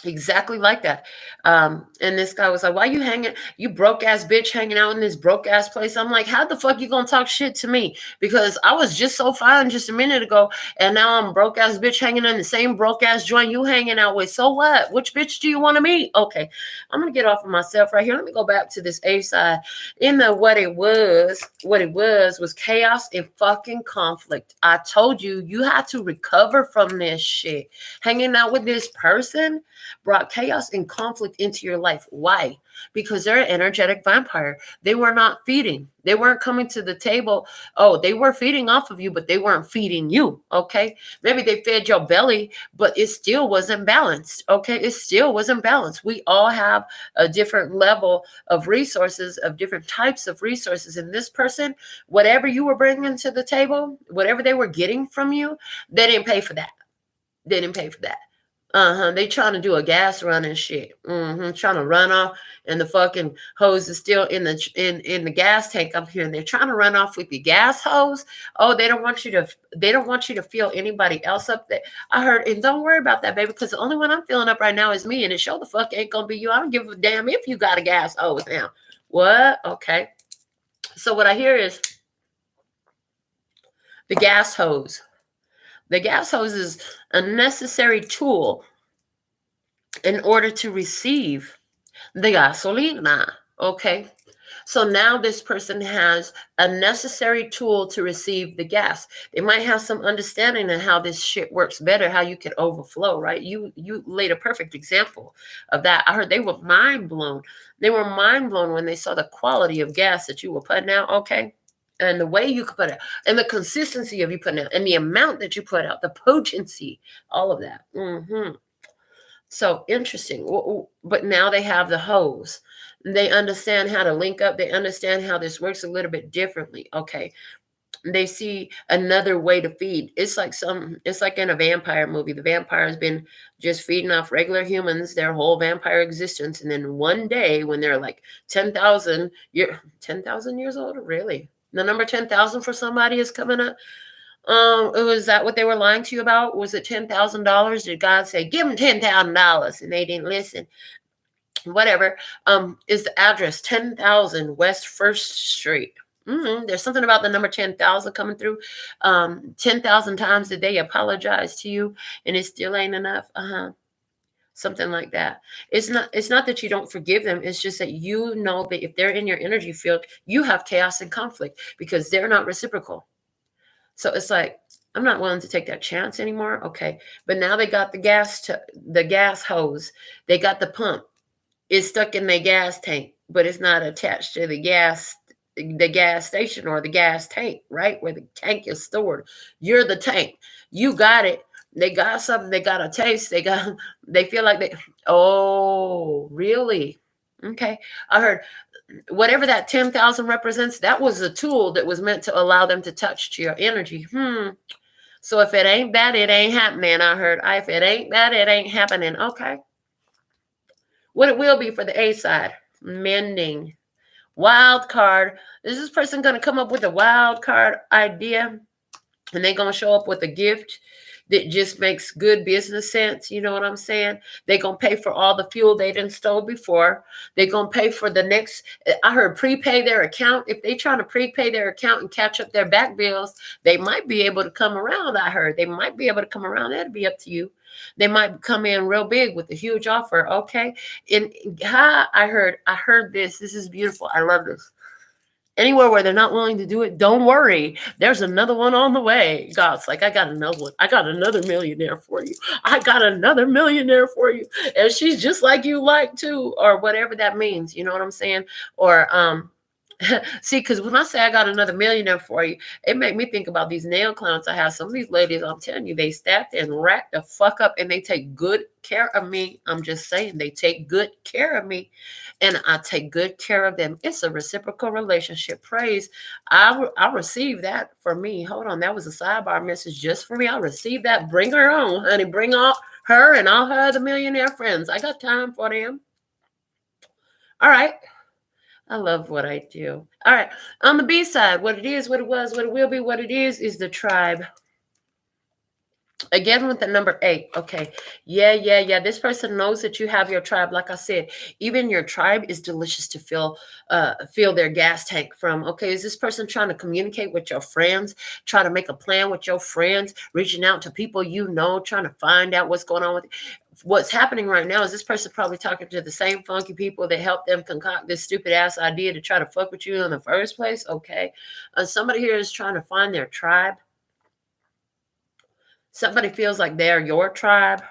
exactly like that. And this guy was like, why you broke ass bitch hanging out in this broke ass place? I'm like, how the fuck you gonna talk shit to me? Because I was just so fine just a minute ago, and now I'm broke ass bitch hanging in the same broke ass joint you hanging out with. So what? Which bitch do you want to meet? Okay, I'm gonna get off of myself right here. Let me go back to this A side. In the what it was chaos and fucking conflict. I told you, you had to recover from this shit. Hanging out with this person brought chaos and conflict into your life. Why? Because they're an energetic vampire. They were not feeding. They weren't coming to the table. Oh, they were feeding off of you, but they weren't feeding you. Okay. Maybe they fed your belly, but it still wasn't balanced. Okay. It still wasn't balanced. We all have a different level of resources, of different types of resources. And this person, whatever you were bringing to the table, whatever they were getting from you, they didn't pay for that. They didn't pay for that. They trying to do a gas run and shit. Trying to run off, and the fucking hose is still in the gas tank up here, and they're trying to run off with the gas hose. Oh, they don't want you to feel anybody else up there. I heard, and don't worry about that, baby, because the only one I'm feeling up right now is me, and it sure the fuck ain't gonna be you. I don't give a damn if you got a gas hose now. What? Okay. So what I hear is the gas hose. The gas hose is a necessary tool in order to receive the gasolina. Okay. So now this person has a necessary tool to receive the gas. They might have some understanding of how this shit works better, how you can overflow, right? You laid a perfect example of that. I heard they were mind blown. They were mind blown when they saw the quality of gas that you were putting out. Okay. And the way you could put it, and the consistency of you putting out, and the amount that you put out, the potency, all of that. So interesting. But now they have the hose. They understand how to link up. They understand how this works a little bit differently. Okay. They see another way to feed. It's like in a vampire movie. The vampire has been just feeding off regular humans their whole vampire existence. And then one day when they're like 10,000 years old, really? The number 10,000 for somebody is coming up. Was that what they were lying to you about? Was it $10,000? Did God say, give them $10,000 and they didn't listen? Whatever. Is the address 10,000 West First Street. There's something about the number 10,000 coming through. 10,000 times did they apologize to you and it still ain't enough? Something like that. It's not that you don't forgive them. It's just that you know that if they're in your energy field, you have chaos and conflict because they're not reciprocal. So it's like, I'm not willing to take that chance anymore. Okay. But now they got the gas hose. They got the pump. It's stuck in their gas tank, but it's not attached to the gas station or the gas tank, right? Where the tank is stored. You're the tank. You got it. They got something. They got a taste. They feel like oh, really? Okay. I heard whatever that 10,000 represents, that was a tool that was meant to allow them to touch to your energy. So if it ain't that, it ain't happening. I heard, if it ain't that, it ain't happening. Okay. What it will be for the A side, mending. Wild card. Is this person going to come up with a wild card idea? And they're going to show up with a gift that just makes good business sense. You know what I'm saying? They're going to pay for all the fuel they didn't stole before. They're going to pay for the next. I heard prepay their account. If they're trying to prepay their account and catch up their back bills, they might be able to come around. I heard they might be able to come around. That'd be up to you. They might come in real big with a huge offer. Okay. And I heard this. This is beautiful. I love this. Anywhere where they're not willing to do it, don't worry. There's another one on the way. God's like, I got another one. I got another millionaire for you. I got another millionaire for you. And she's just like you like too, or whatever that means. You know what I'm saying? Or, see, because when I say I got another millionaire for you, it made me think about these nail clients I have. Some of these ladies, I'm telling you, they stacked and racked the fuck up and they take good care of me. I'm just saying, they take good care of me and I take good care of them. It's a reciprocal relationship. Praise. I received that for me. Hold on. That was a sidebar message just for me. I received that. Bring her on, honey. Bring all her and all her other millionaire friends. I got time for them. All right. I love what I do. All right. On the B side, what it is, what it was, what it will be, what it is the tribe. Again, with the number 8. Okay. Yeah. This person knows that you have your tribe. Like I said, even your tribe is delicious to fill their gas tank from. Okay. Is this person trying to communicate with your friends, try to make a plan with your friends, reaching out to people you know, trying to find out what's going on with what's happening right now? Is this person probably talking to the same funky people that helped them concoct this stupid ass idea to try to fuck with you in the first place? Okay. Somebody here is trying to find their tribe. Somebody feels like they're your tribe.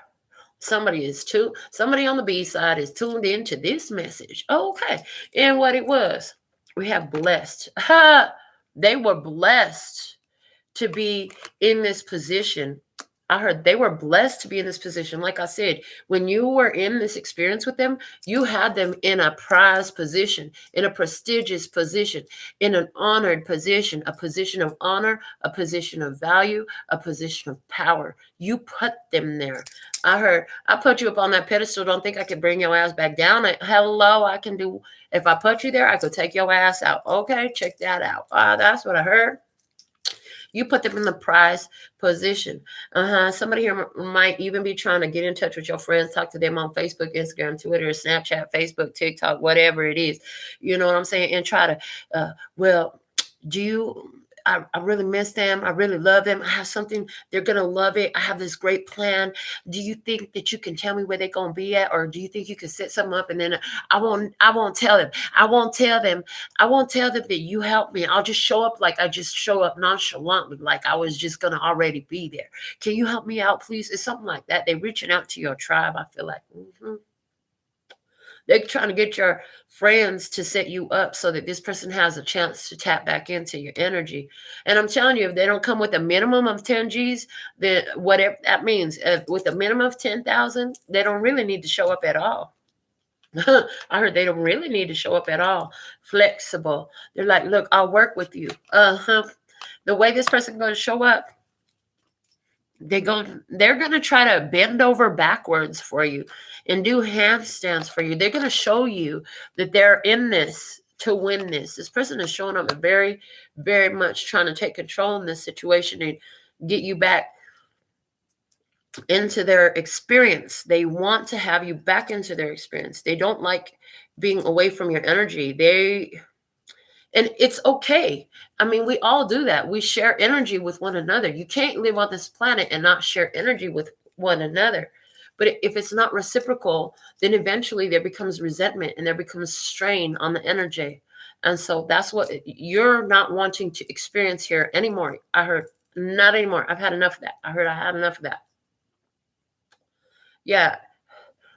Somebody on the B side is tuned into this message. Okay. And what it was, we have blessed. They were blessed to be in this position. I heard they were blessed to be in this position. Like I said, when you were in this experience with them, you had them in a prized position, in a prestigious position, in an honored position, a position of honor, a position of value, a position of power. You put them there. I heard, I put you up on that pedestal. Don't think I could bring your ass back down. Hello, I can do. If I put you there, I could take your ass out. Okay, check that out. That's what I heard. You put them in the prize position. Somebody here might even be trying to get in touch with your friends, talk to them on Facebook, Instagram, Twitter, Snapchat, Facebook, TikTok, whatever it is. You know what I'm saying? And try to, I really miss them. I really love them. I have something. They're going to love it. I have this great plan. Do you think that you can tell me where they're going to be at? Or do you think you can set something up and then I won't tell them. I won't tell them that you helped me. I'll just show up like I just show up nonchalantly, like I was just going to already be there. Can you help me out, please? It's something like that. They're reaching out to your tribe. I feel like, They're trying to get your friends to set you up so that this person has a chance to tap back into your energy. And I'm telling you, if they don't come with a minimum of 10 G's, then whatever that means, with a minimum of 10,000, they don't really need to show up at all. I heard they don't really need to show up at all. Flexible. They're like, look, I'll work with you. The way this person going to show up, they're going to try to bend over backwards for you and do handstands for you. They're going to show you that they're in this to win this. This person is showing up and very, very much trying to take control in this situation. And get you back into their experience. They want to have you back into their experience. They don't like being away from your energy. And it's okay. I mean, we all do that. We share energy with one another. You can't live on this planet and not share energy with one another. But if it's not reciprocal, then eventually there becomes resentment and there becomes strain on the energy. And so that's what you're not wanting to experience here anymore. I heard, not anymore. I've had enough of that. I heard I had enough of that. Yeah.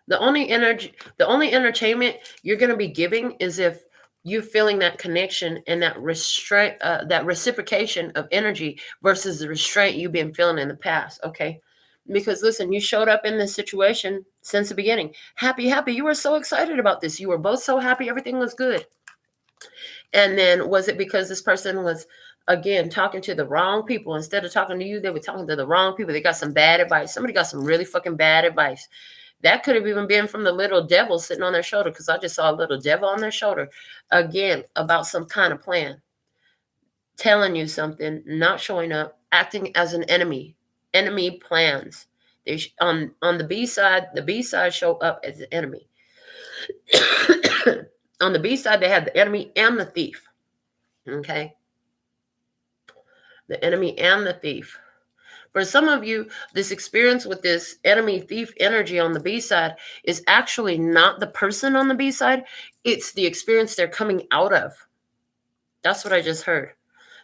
The only entertainment you're going to be giving is if you're feeling that connection and that restraint, that reciprocation of energy versus the restraint you've been feeling in the past. Okay. Because listen, you showed up in this situation since the beginning. Happy. You were so excited about this. You were both so happy. Everything was good. And then was it because this person was, again, talking to the wrong people? Instead of talking to you, they were talking to the wrong people. They got some bad advice. Somebody got some really fucking bad advice. That could have even been from the little devil sitting on their shoulder, because I just saw a little devil on their shoulder, again, about some kind of plan. Telling you something, not showing up, acting as an enemy. Enemy plans. They on the B side show up as an enemy. On the B side, they had the enemy and the thief. Okay? The enemy and the thief. For some of you, this experience with this enemy thief energy on the B side is actually not the person on the B side. It's the experience they're coming out of. That's what I just heard.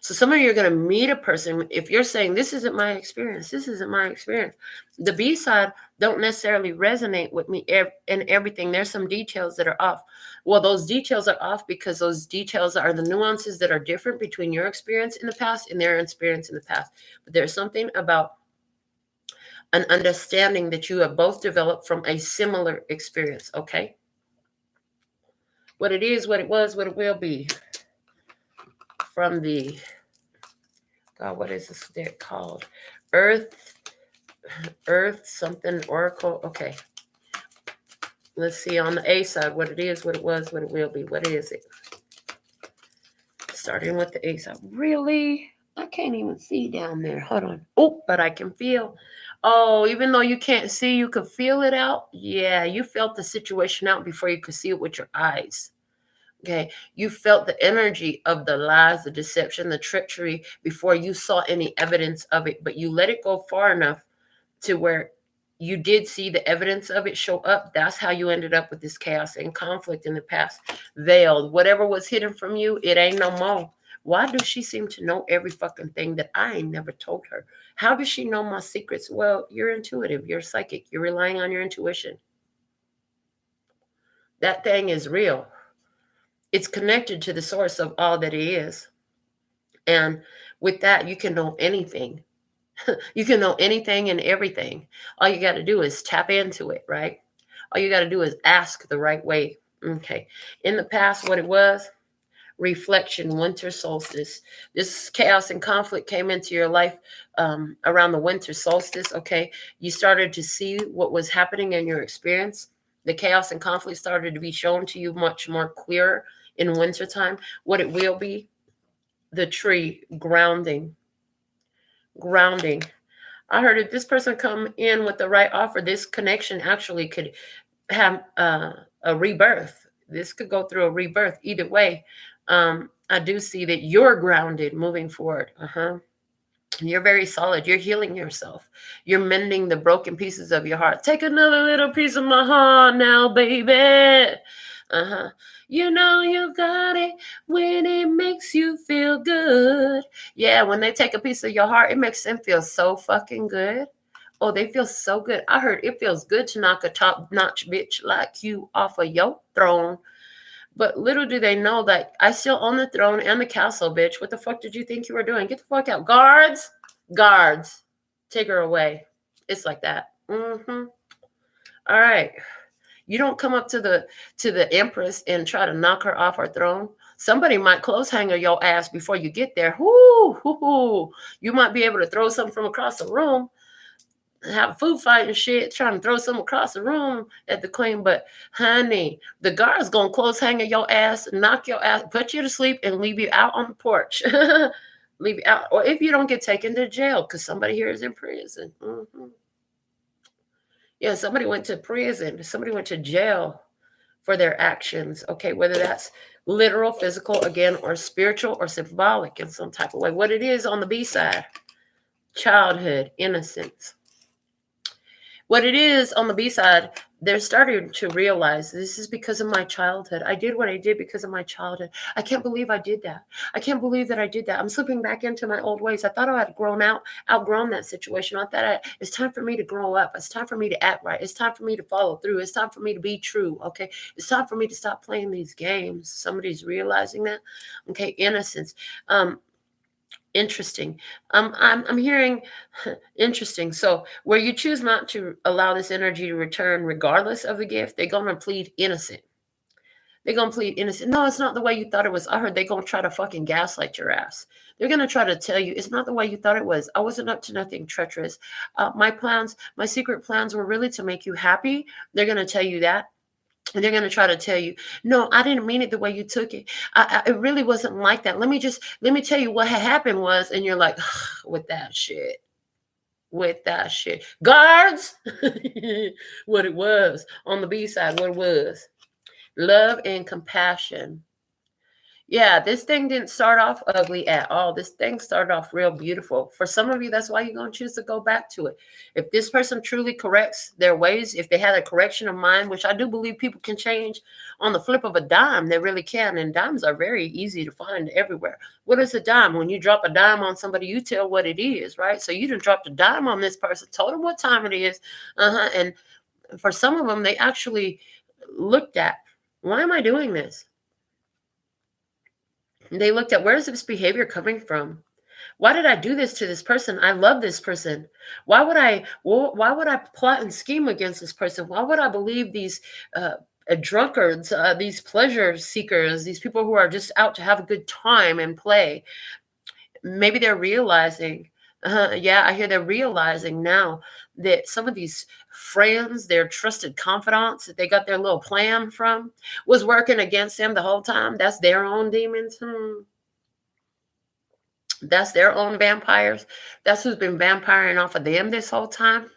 So some of you are going to meet a person. If you're saying, this isn't my experience, the B side don't necessarily resonate with me in everything. There's some details that are off. Well, those details are off because those details are the nuances that are different between your experience in the past and their experience in the past. But there's something about an understanding that you have both developed from a similar experience, okay? What it is, what it was, what it will be. From the, God, what is this deck called? Earth something oracle. Okay. Let's see on the A side what it is, what it was, what it will be. What is it? Starting with the A side. Really? I can't even see down there. Hold on. Oh, but I can feel. Oh, even though you can't see, you could feel it out. Yeah, you felt the situation out before you could see it with your eyes. Okay, you felt the energy of the lies, the deception, the treachery before you saw any evidence of it, but you let it go far enough to where you did see the evidence of it show up. That's how you ended up with this chaos and conflict in the past. Veiled. Whatever was hidden from you, it ain't no more. Why does she seem to know every fucking thing that I ain't never told her? How does she know my secrets? Well, you're intuitive. You're psychic. You're relying on your intuition. That thing is real. It's connected to the source of all that it is. And with that, you can know anything. You can know anything and everything. All you got to do is tap into it, right? All you got to do is ask the right way. Okay. In the past, what it was, reflection, winter solstice. This chaos and conflict came into your life around the winter solstice, okay? You started to see what was happening in your experience. The chaos and conflict started to be shown to you much more clearer in wintertime. What it will be, the tree, grounding. I heard if this person come in with the right offer, this connection actually could have a rebirth. This could go through a rebirth either way. I do see that you're grounded moving forward. You're very solid. You're healing yourself. You're mending the broken pieces of your heart. Take another little piece of my heart now, baby. You know you got it when it makes you feel good. Yeah, when they take a piece of your heart, it makes them feel so fucking good. Oh, they feel so good. I heard it feels good to knock a top-notch bitch like you off of your throne. But little do they know that I still own the throne and the castle, bitch. What the fuck did you think you were doing? Get the fuck out. Guards, take her away. It's like that. All right. You don't come up to the empress and try to knock her off her throne. Somebody might close hanger your ass before you get there. You might be able to throw something from across the room, have a food fight and shit, trying to throw something across the room at the queen. But honey, the guard's gonna close hanger your ass, knock your ass, put you to sleep, and leave you out on the porch. leave you out. Or if you don't get taken to jail because somebody here is in prison. Yeah, somebody went to prison. Somebody went to jail for their actions. Okay, whether that's literal, physical, again, or spiritual or symbolic in some type of way. What it is on the B side, childhood, innocence. What it is on the B side, they're starting to realize this is because of my childhood. I did what I did because of my childhood. I can't believe I did that. I can't believe that I did that. I'm slipping back into my old ways. I thought I had outgrown that situation. I thought it's time for me to grow up. It's time for me to act right. It's time for me to follow through. It's time for me to be true. Okay. It's time for me to stop playing these games. Somebody's realizing that. Okay. Innocence. Interesting. I'm hearing interesting. So where you choose not to allow this energy to return regardless of the gift, they're going to plead innocent. They're going to plead innocent. No, it's not the way you thought it was. I heard they're going to try to fucking gaslight your ass. They're going to try to tell you it's not the way you thought it was. I wasn't up to nothing treacherous. My secret plans were really to make you happy. They're going to tell you that. And they're going to try to tell you, no, I didn't mean it the way you took it. It really wasn't like that. Let me tell you what had happened was, and you're like, with that shit. Guards, what it was on the B side, what it was. Love and compassion. Yeah, this thing didn't start off ugly at all. This thing started off real beautiful. For some of you, that's why you're going to choose to go back to it. If this person truly corrects their ways, if they had a correction of mind, which I do believe people can change on the flip of a dime, they really can. And dimes are very easy to find everywhere. What is a dime? When you drop a dime on somebody, you tell what it is, right? So you done dropped a dime on this person, told them what time it is. And for some of them, they actually looked at, why am I doing this? They looked at, where's this behavior coming from? Why did I do this to this person? I love this person. Why would I plot and scheme against this person? Why would I believe these drunkards, these pleasure seekers, these people who are just out to have a good time and play? Maybe they're realizing, I hear they're realizing now that some of these friends, their trusted confidants that they got their little plan from, was working against them the whole time. That's their own demons. That's their own vampires. That's who's been vampiring off of them this whole time.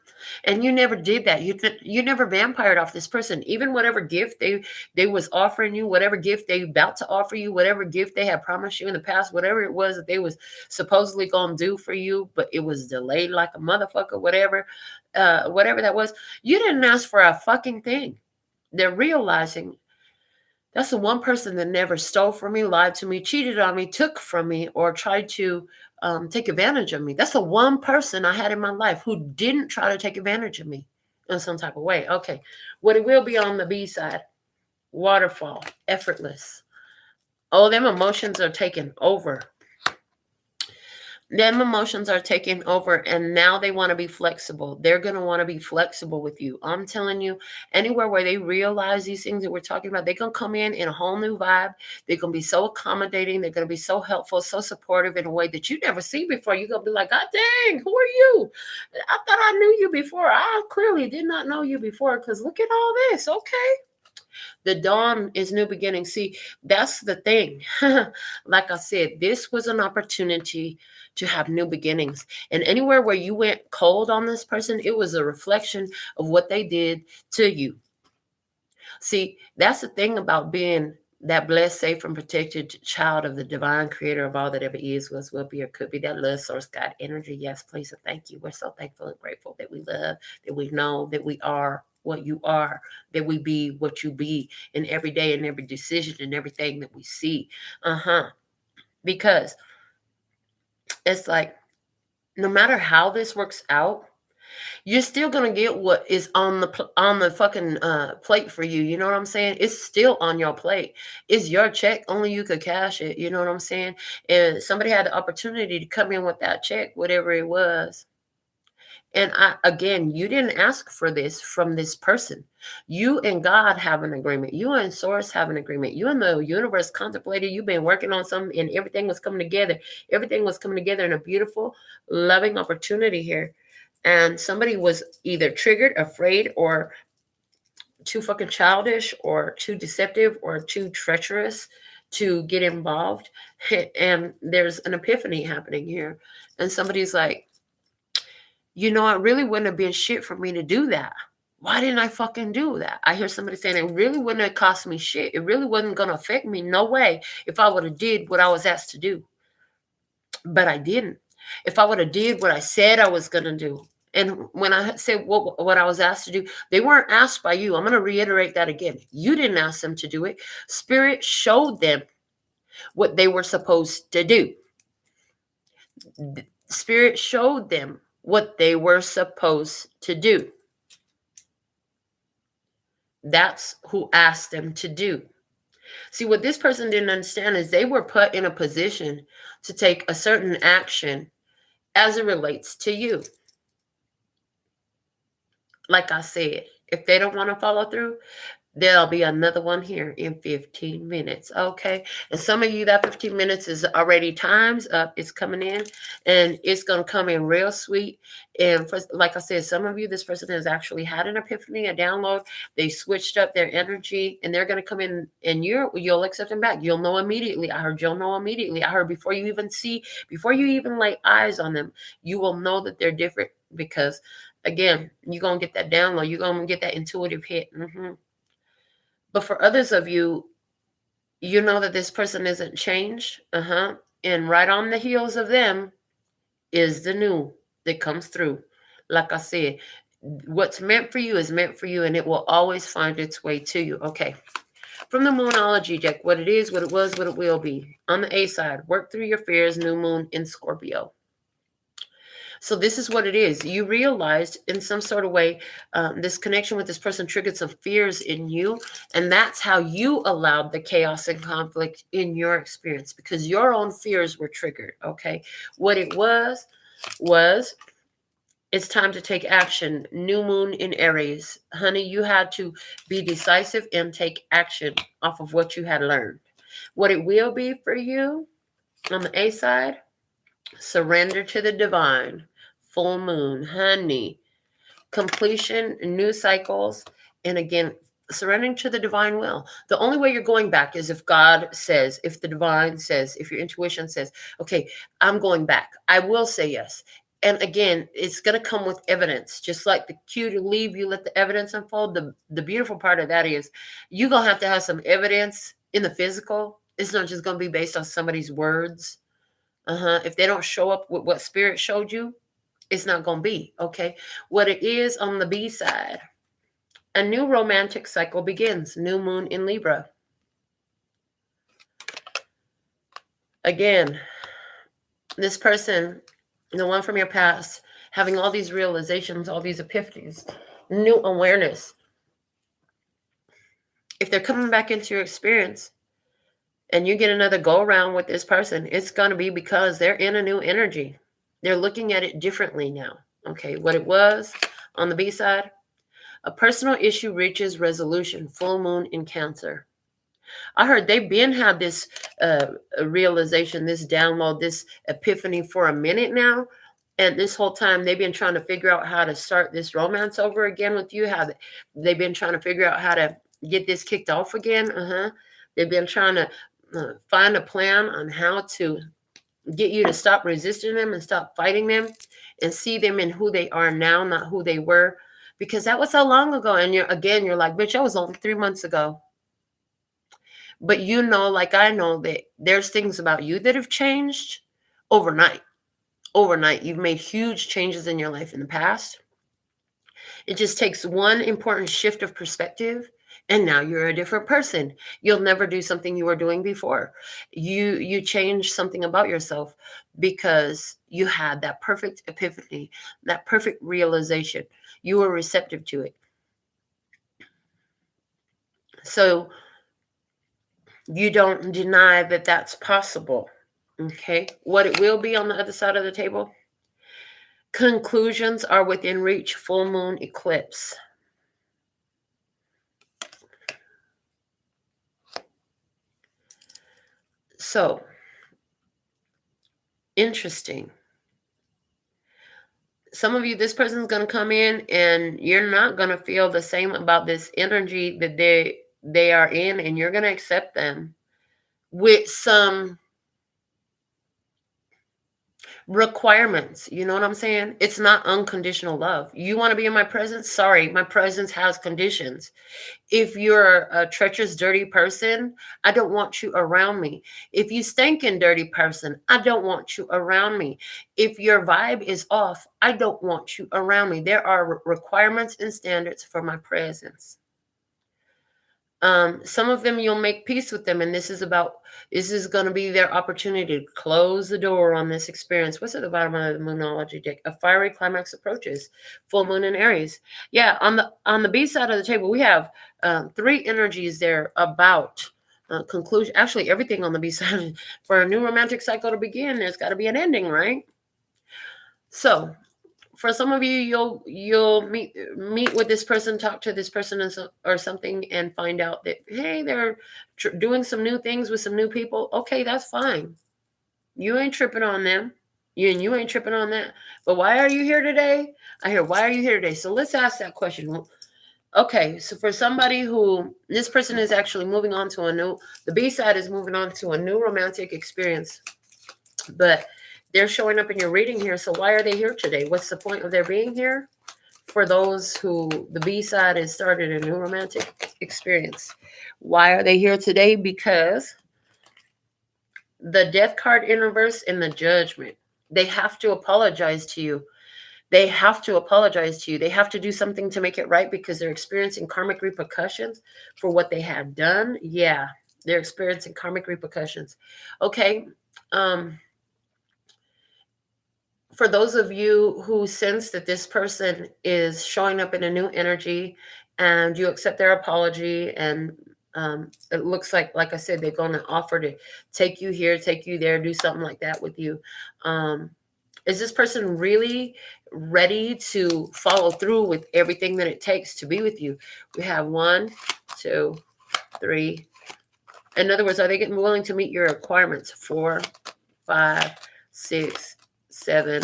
And you never did that. You never vampired off this person. Even whatever gift they was offering you, whatever gift they about to offer you, whatever gift they had promised you in the past, whatever it was that they was supposedly going to do for you, but it was delayed like a motherfucker, whatever that was. You didn't ask for a fucking thing. They're realizing that's the one person that never stole from me, lied to me, cheated on me, took from me, or tried to take advantage of me. That's the one person I had in my life who didn't try to take advantage of me in some type of way. Okay, what it will be on the B side, waterfall, effortless. Oh, them emotions are taking over. Them emotions are taking over, and now they want to be flexible. They're going to want to be flexible with you. I'm telling you, anywhere where they realize these things that we're talking about, they're going to come in a whole new vibe. They're going to be so accommodating. They're going to be so helpful, so supportive in a way that you never seen before. You're going to be like, God dang, who are you? I thought I knew you before. I clearly did not know you before, because look at all this. Okay. The dawn is new beginning. See, that's the thing. Like I said, this was an opportunity to have new beginnings. And anywhere where you went cold on this person, it was a reflection of what they did to you. See, that's the thing about being that blessed, safe, and protected child of the divine creator of all that ever is, was, will be, or could be, that love source, God energy. Yes, please, and thank you. We're so thankful and grateful that we love, that we know, that we are what you are, that we be what you be in every day and every decision and everything that we see. Because it's like, no matter how this works out, you're still gonna get what is on the fucking plate for you. You know what I'm saying? It's still on your plate. It's your check. Only you could cash it. You know what I'm saying? And somebody had the opportunity to come in with that check, whatever it was. And again, you didn't ask for this from this person. You and God have an agreement. You and Source have an agreement. You and the universe contemplated. You've been working on something, and everything was coming together. Everything was coming together in a beautiful, loving opportunity here. And somebody was either triggered, afraid, or too fucking childish, or too deceptive, or too treacherous to get involved. And there's an epiphany happening here. And somebody's like, you know, it really wouldn't have been shit for me to do that. Why didn't I fucking do that? I hear somebody saying it really wouldn't have cost me shit. It really wasn't going to affect me. No way. If I would have did what I was asked to do. But I didn't. If I would have did what I said I was going to do. And when I said what I was asked to do, they weren't asked by you. I'm going to reiterate that again. You didn't ask them to do it. Spirit showed them what they were supposed to do. Spirit showed them what they were supposed to do. That's who asked them to do. See, what this person didn't understand is they were put in a position to take a certain action as it relates to you. Like I said, if they don't want to follow through, there'll be another one here in 15 minutes. Okay. And some of you, that 15 minutes is already time's up. It's coming in and it's going to come in real sweet. And for, like I said, some of you, this person has actually had an epiphany, a download. They switched up their energy and they're going to come in and you'll accept them back. You'll know immediately. I heard you'll know immediately. I heard before you even lay eyes on them, you will know that they're different because again, you're going to get that download. You're going to get that intuitive hit. But for others of you, you know that this person isn't changed. And right on the heels of them is the new that comes through. Like I said, what's meant for you is meant for you, and it will always find its way to you. Okay. From the Moonology deck, what it is, what it was, what it will be. On the A side, work through your fears, new moon in Scorpio. So this is what it is. You realized in some sort of way, this connection with this person triggered some fears in you. And that's how you allowed the chaos and conflict in your experience because your own fears were triggered. Okay. What it was it's time to take action. New moon in Aries. Honey, you had to be decisive and take action off of what you had learned. What it will be for you on the A side, surrender to the divine. Full moon, honey, completion, new cycles, and again, surrendering to the divine will. The only way you're going back is if God says, if the divine says, if your intuition says, okay, I'm going back. I will say yes. And again, it's going to come with evidence. Just like the cue to leave, you let the evidence unfold. The beautiful part of that is you're going to have some evidence in the physical. It's not just going to be based on somebody's words. If they don't show up with what spirit showed you, it's not going to be, okay? What it is on the B side, a new romantic cycle begins. New moon in Libra. Again, this person, the one from your past, having all these realizations, all these epiphanies, new awareness. If they're coming back into your experience and you get another go around with this person, it's going to be because they're in a new energy. They're looking at it differently now. Okay, what it was on the B side, a personal issue reaches resolution. Full moon in Cancer. I heard they've been had this realization, this download, this epiphany for a minute now. And this whole time they've been trying to figure out how to start this romance over again with you. How they've been trying to figure out how to get this kicked off again. They've been trying to find a plan on how to get you to stop resisting them and stop fighting them and see them in who they are now, not who they were, because that was so long ago. And you're like, bitch, that was only 3 months ago. But you know, like I know that there's things about you that have changed overnight. Overnight, you've made huge changes in your life in the past. It just takes one important shift of perspective. And now you're a different person. You'll never do something you were doing before. You change something about yourself because you had that perfect epiphany, that perfect realization. You were receptive to it. So you don't deny that that's possible. Okay. What it will be on the other side of the table, conclusions are within reach. Full moon eclipse. So, interesting. Some of you, this person's going to come in and you're not going to feel the same about this energy that they are in, and you're going to accept them with some requirements. You know what I'm saying? It's not unconditional love. You want to be in my presence? Sorry, my presence has conditions. If you're a treacherous, dirty person, I don't want you around me. If you stinking dirty person, I don't want you around me. If your vibe is off, I don't want you around me. There are requirements and standards for my presence. Some of them you'll make peace with them, and this is going to be their opportunity to close the door on this experience. What's at the bottom of the Moonology deck? A fiery climax approaches. Full moon in Aries. Yeah, on the B side of the table, we have 3 energies there about conclusion. Actually, everything on the B side for a new romantic cycle to begin, there's got to be an ending, right? So for some of you, you'll meet with this person, talk to this person or something, and find out that, hey, they're doing some new things with some new people. Okay, that's fine. You ain't tripping on them. You ain't tripping on that. But why are you here today? Why are you here today? So let's ask that question. Okay, so for somebody who, this person is actually moving on to the B side is moving on to a new romantic experience. But they're showing up in your reading here. So why are they here today? What's the point of their being here? For those who the B side has started a new romantic experience. Why are they here today? Because the Death card in reverse and the Judgment. They have to apologize to you. They have to apologize to you. They have to do something to make it right because they're experiencing karmic repercussions for what they have done. Yeah, they're experiencing karmic repercussions. Okay. For those of you who sense that this person is showing up in a new energy and you accept their apology, and it looks like I said, they're going to offer to take you here, take you there, do something like that with you. Is this person really ready to follow through with everything that it takes to be with you? We have 1, 2, 3. In other words, are they getting willing to meet your requirements? 4, 5, 6, 7,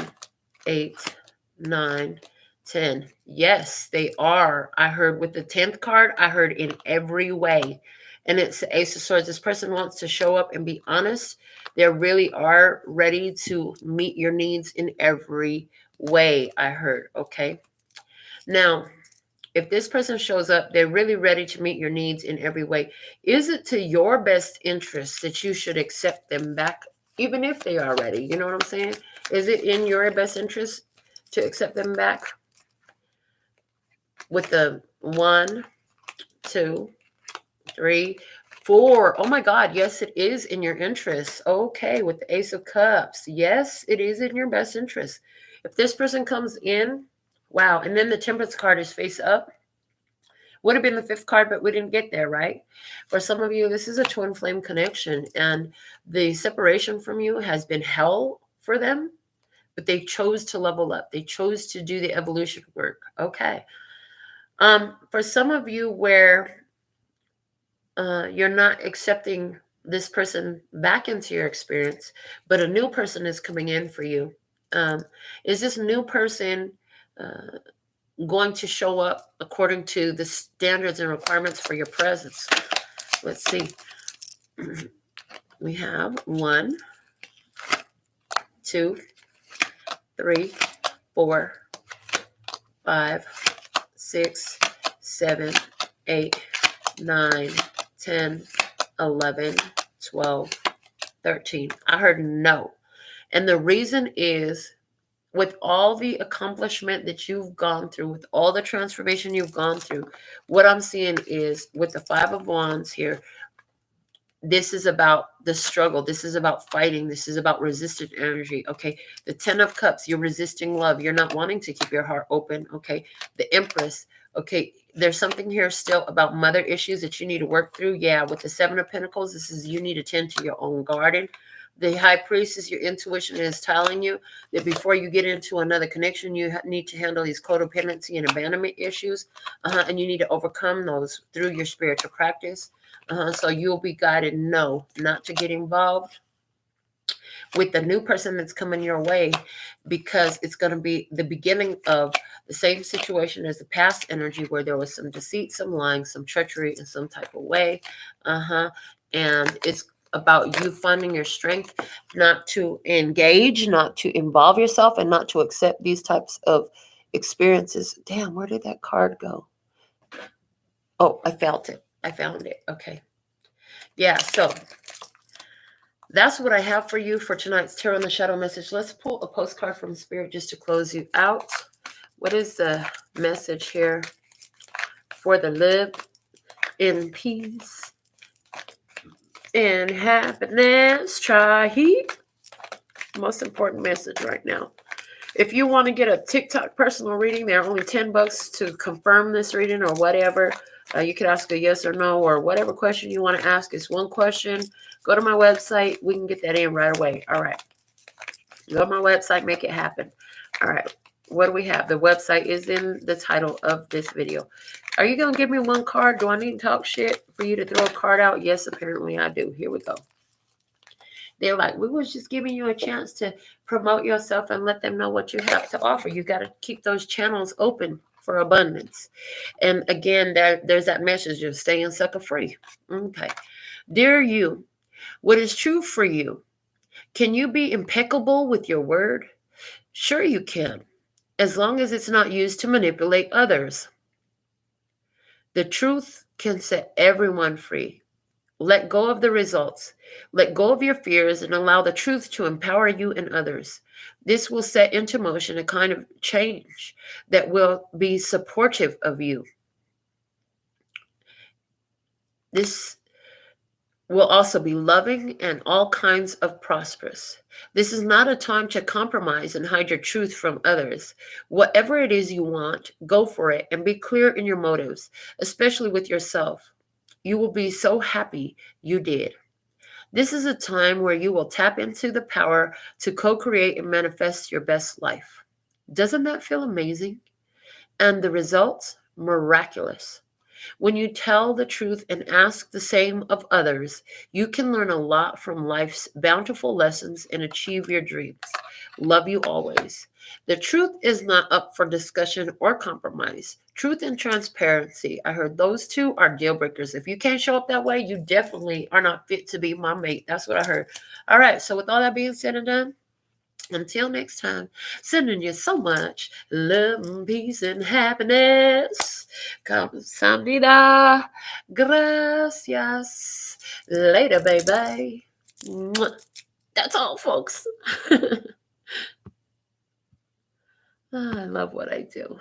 8, 9, 10. Yes, they are. I heard with the 10th card, I heard in every way. And it's the Ace of Swords. This person wants to show up and be honest. They really are ready to meet your needs in every way, I heard. Okay. Now, if this person shows up, they're really ready to meet your needs in every way. Is it to your best interest that you should accept them back, even if they are ready? You know what I'm saying? Is it in your best interest to accept them back? With the 1, 2, 3, 4. Oh my God. Yes, it is in your interest. Okay. With the Ace of Cups. Yes, it is in your best interest. If this person comes in, wow. And then the Temperance card is face up. Would have been the 5th card, but we didn't get there, right? For some of you, this is a twin flame connection, and the separation from you has been hell for them, but they chose to level up. They chose to do the evolution work. Okay. For some of you where you're not accepting this person back into your experience, but a new person is coming in for you. Is this new person going to show up according to the standards and requirements for your presence? Let's see. We have 1, 2, 3, 4, 5, 6, 7, 8, 9, 10, 11, 12, 13. I heard no. And the reason is, with all the accomplishment that you've gone through, with all the transformation you've gone through, what I'm seeing is with the 5 of Wands here, this is about the struggle. This is about fighting. This is about resistant energy. Okay. The 10 of Cups, you're resisting love. You're not wanting to keep your heart open. Okay. The Empress. Okay. There's something here still about mother issues that you need to work through. Yeah. With the 7 of Pentacles, this is, you need to tend to your own garden. The High Priestess, your intuition is telling you that before you get into another connection, you need to handle these codependency and abandonment issues. And you need to overcome those through your spiritual practice. So you'll be guided, no, not to get involved with the new person that's coming your way, because it's going to be the beginning of the same situation as the past energy, where there was some deceit, some lying, some treachery in some type of way. And it's about you finding your strength not to engage, not to involve yourself, and not to accept these types of experiences. Damn, where did that card go? Oh, I felt it. I found it. Okay. Yeah, so that's what I have for you for tonight's Tarot in the Shadow message. Let's pull a postcard from Spirit just to close you out. What is the message here for the live in peace and happiness? Try heat. Most important message right now. If you want to get a TikTok personal reading, they're only $10 to confirm this reading or whatever. You can ask a yes or no or whatever question you want to ask. It's one question. Go to my website. We can get that in right away. All right. Go to my website. Make it happen. All right. What do we have? The website is in the title of this video. Are you going to give me one card? Do I need to talk shit for you to throw a card out? Yes, apparently I do. Here we go. They're like, we was just giving you a chance to promote yourself and let them know what you have to offer. You got to keep those channels open for abundance. And again, there's that message of staying sucker free. Okay. Dear you, what is true for you? Can you be impeccable with your word? Sure you can, as long as it's not used to manipulate others. The truth can set everyone free. Let go of the results. Let go of your fears and allow the truth to empower you and others. This will set into motion a kind of change that will be supportive of you. This will also be loving and all kinds of prosperous. This is not a time to compromise and hide your truth from others. Whatever it is you want, go for it and be clear in your motives, especially with yourself. You will be so happy you did. This is a time where you will tap into the power to co-create and manifest your best life. Doesn't that feel amazing? And the results? Miraculous. When you tell the truth and ask the same of others, you can learn a lot from life's bountiful lessons and achieve your dreams. Love you always. The truth is not up for discussion or compromise. Truth and transparency. I heard those two are deal breakers. If you can't show up that way, you definitely are not fit to be my mate. That's what I heard. All right. So with all that being said and done, until next time, sending you so much love, peace, and happiness. Kamsahamnida. Gracias. Later, baby. Mwah. That's all, folks. I love what I do.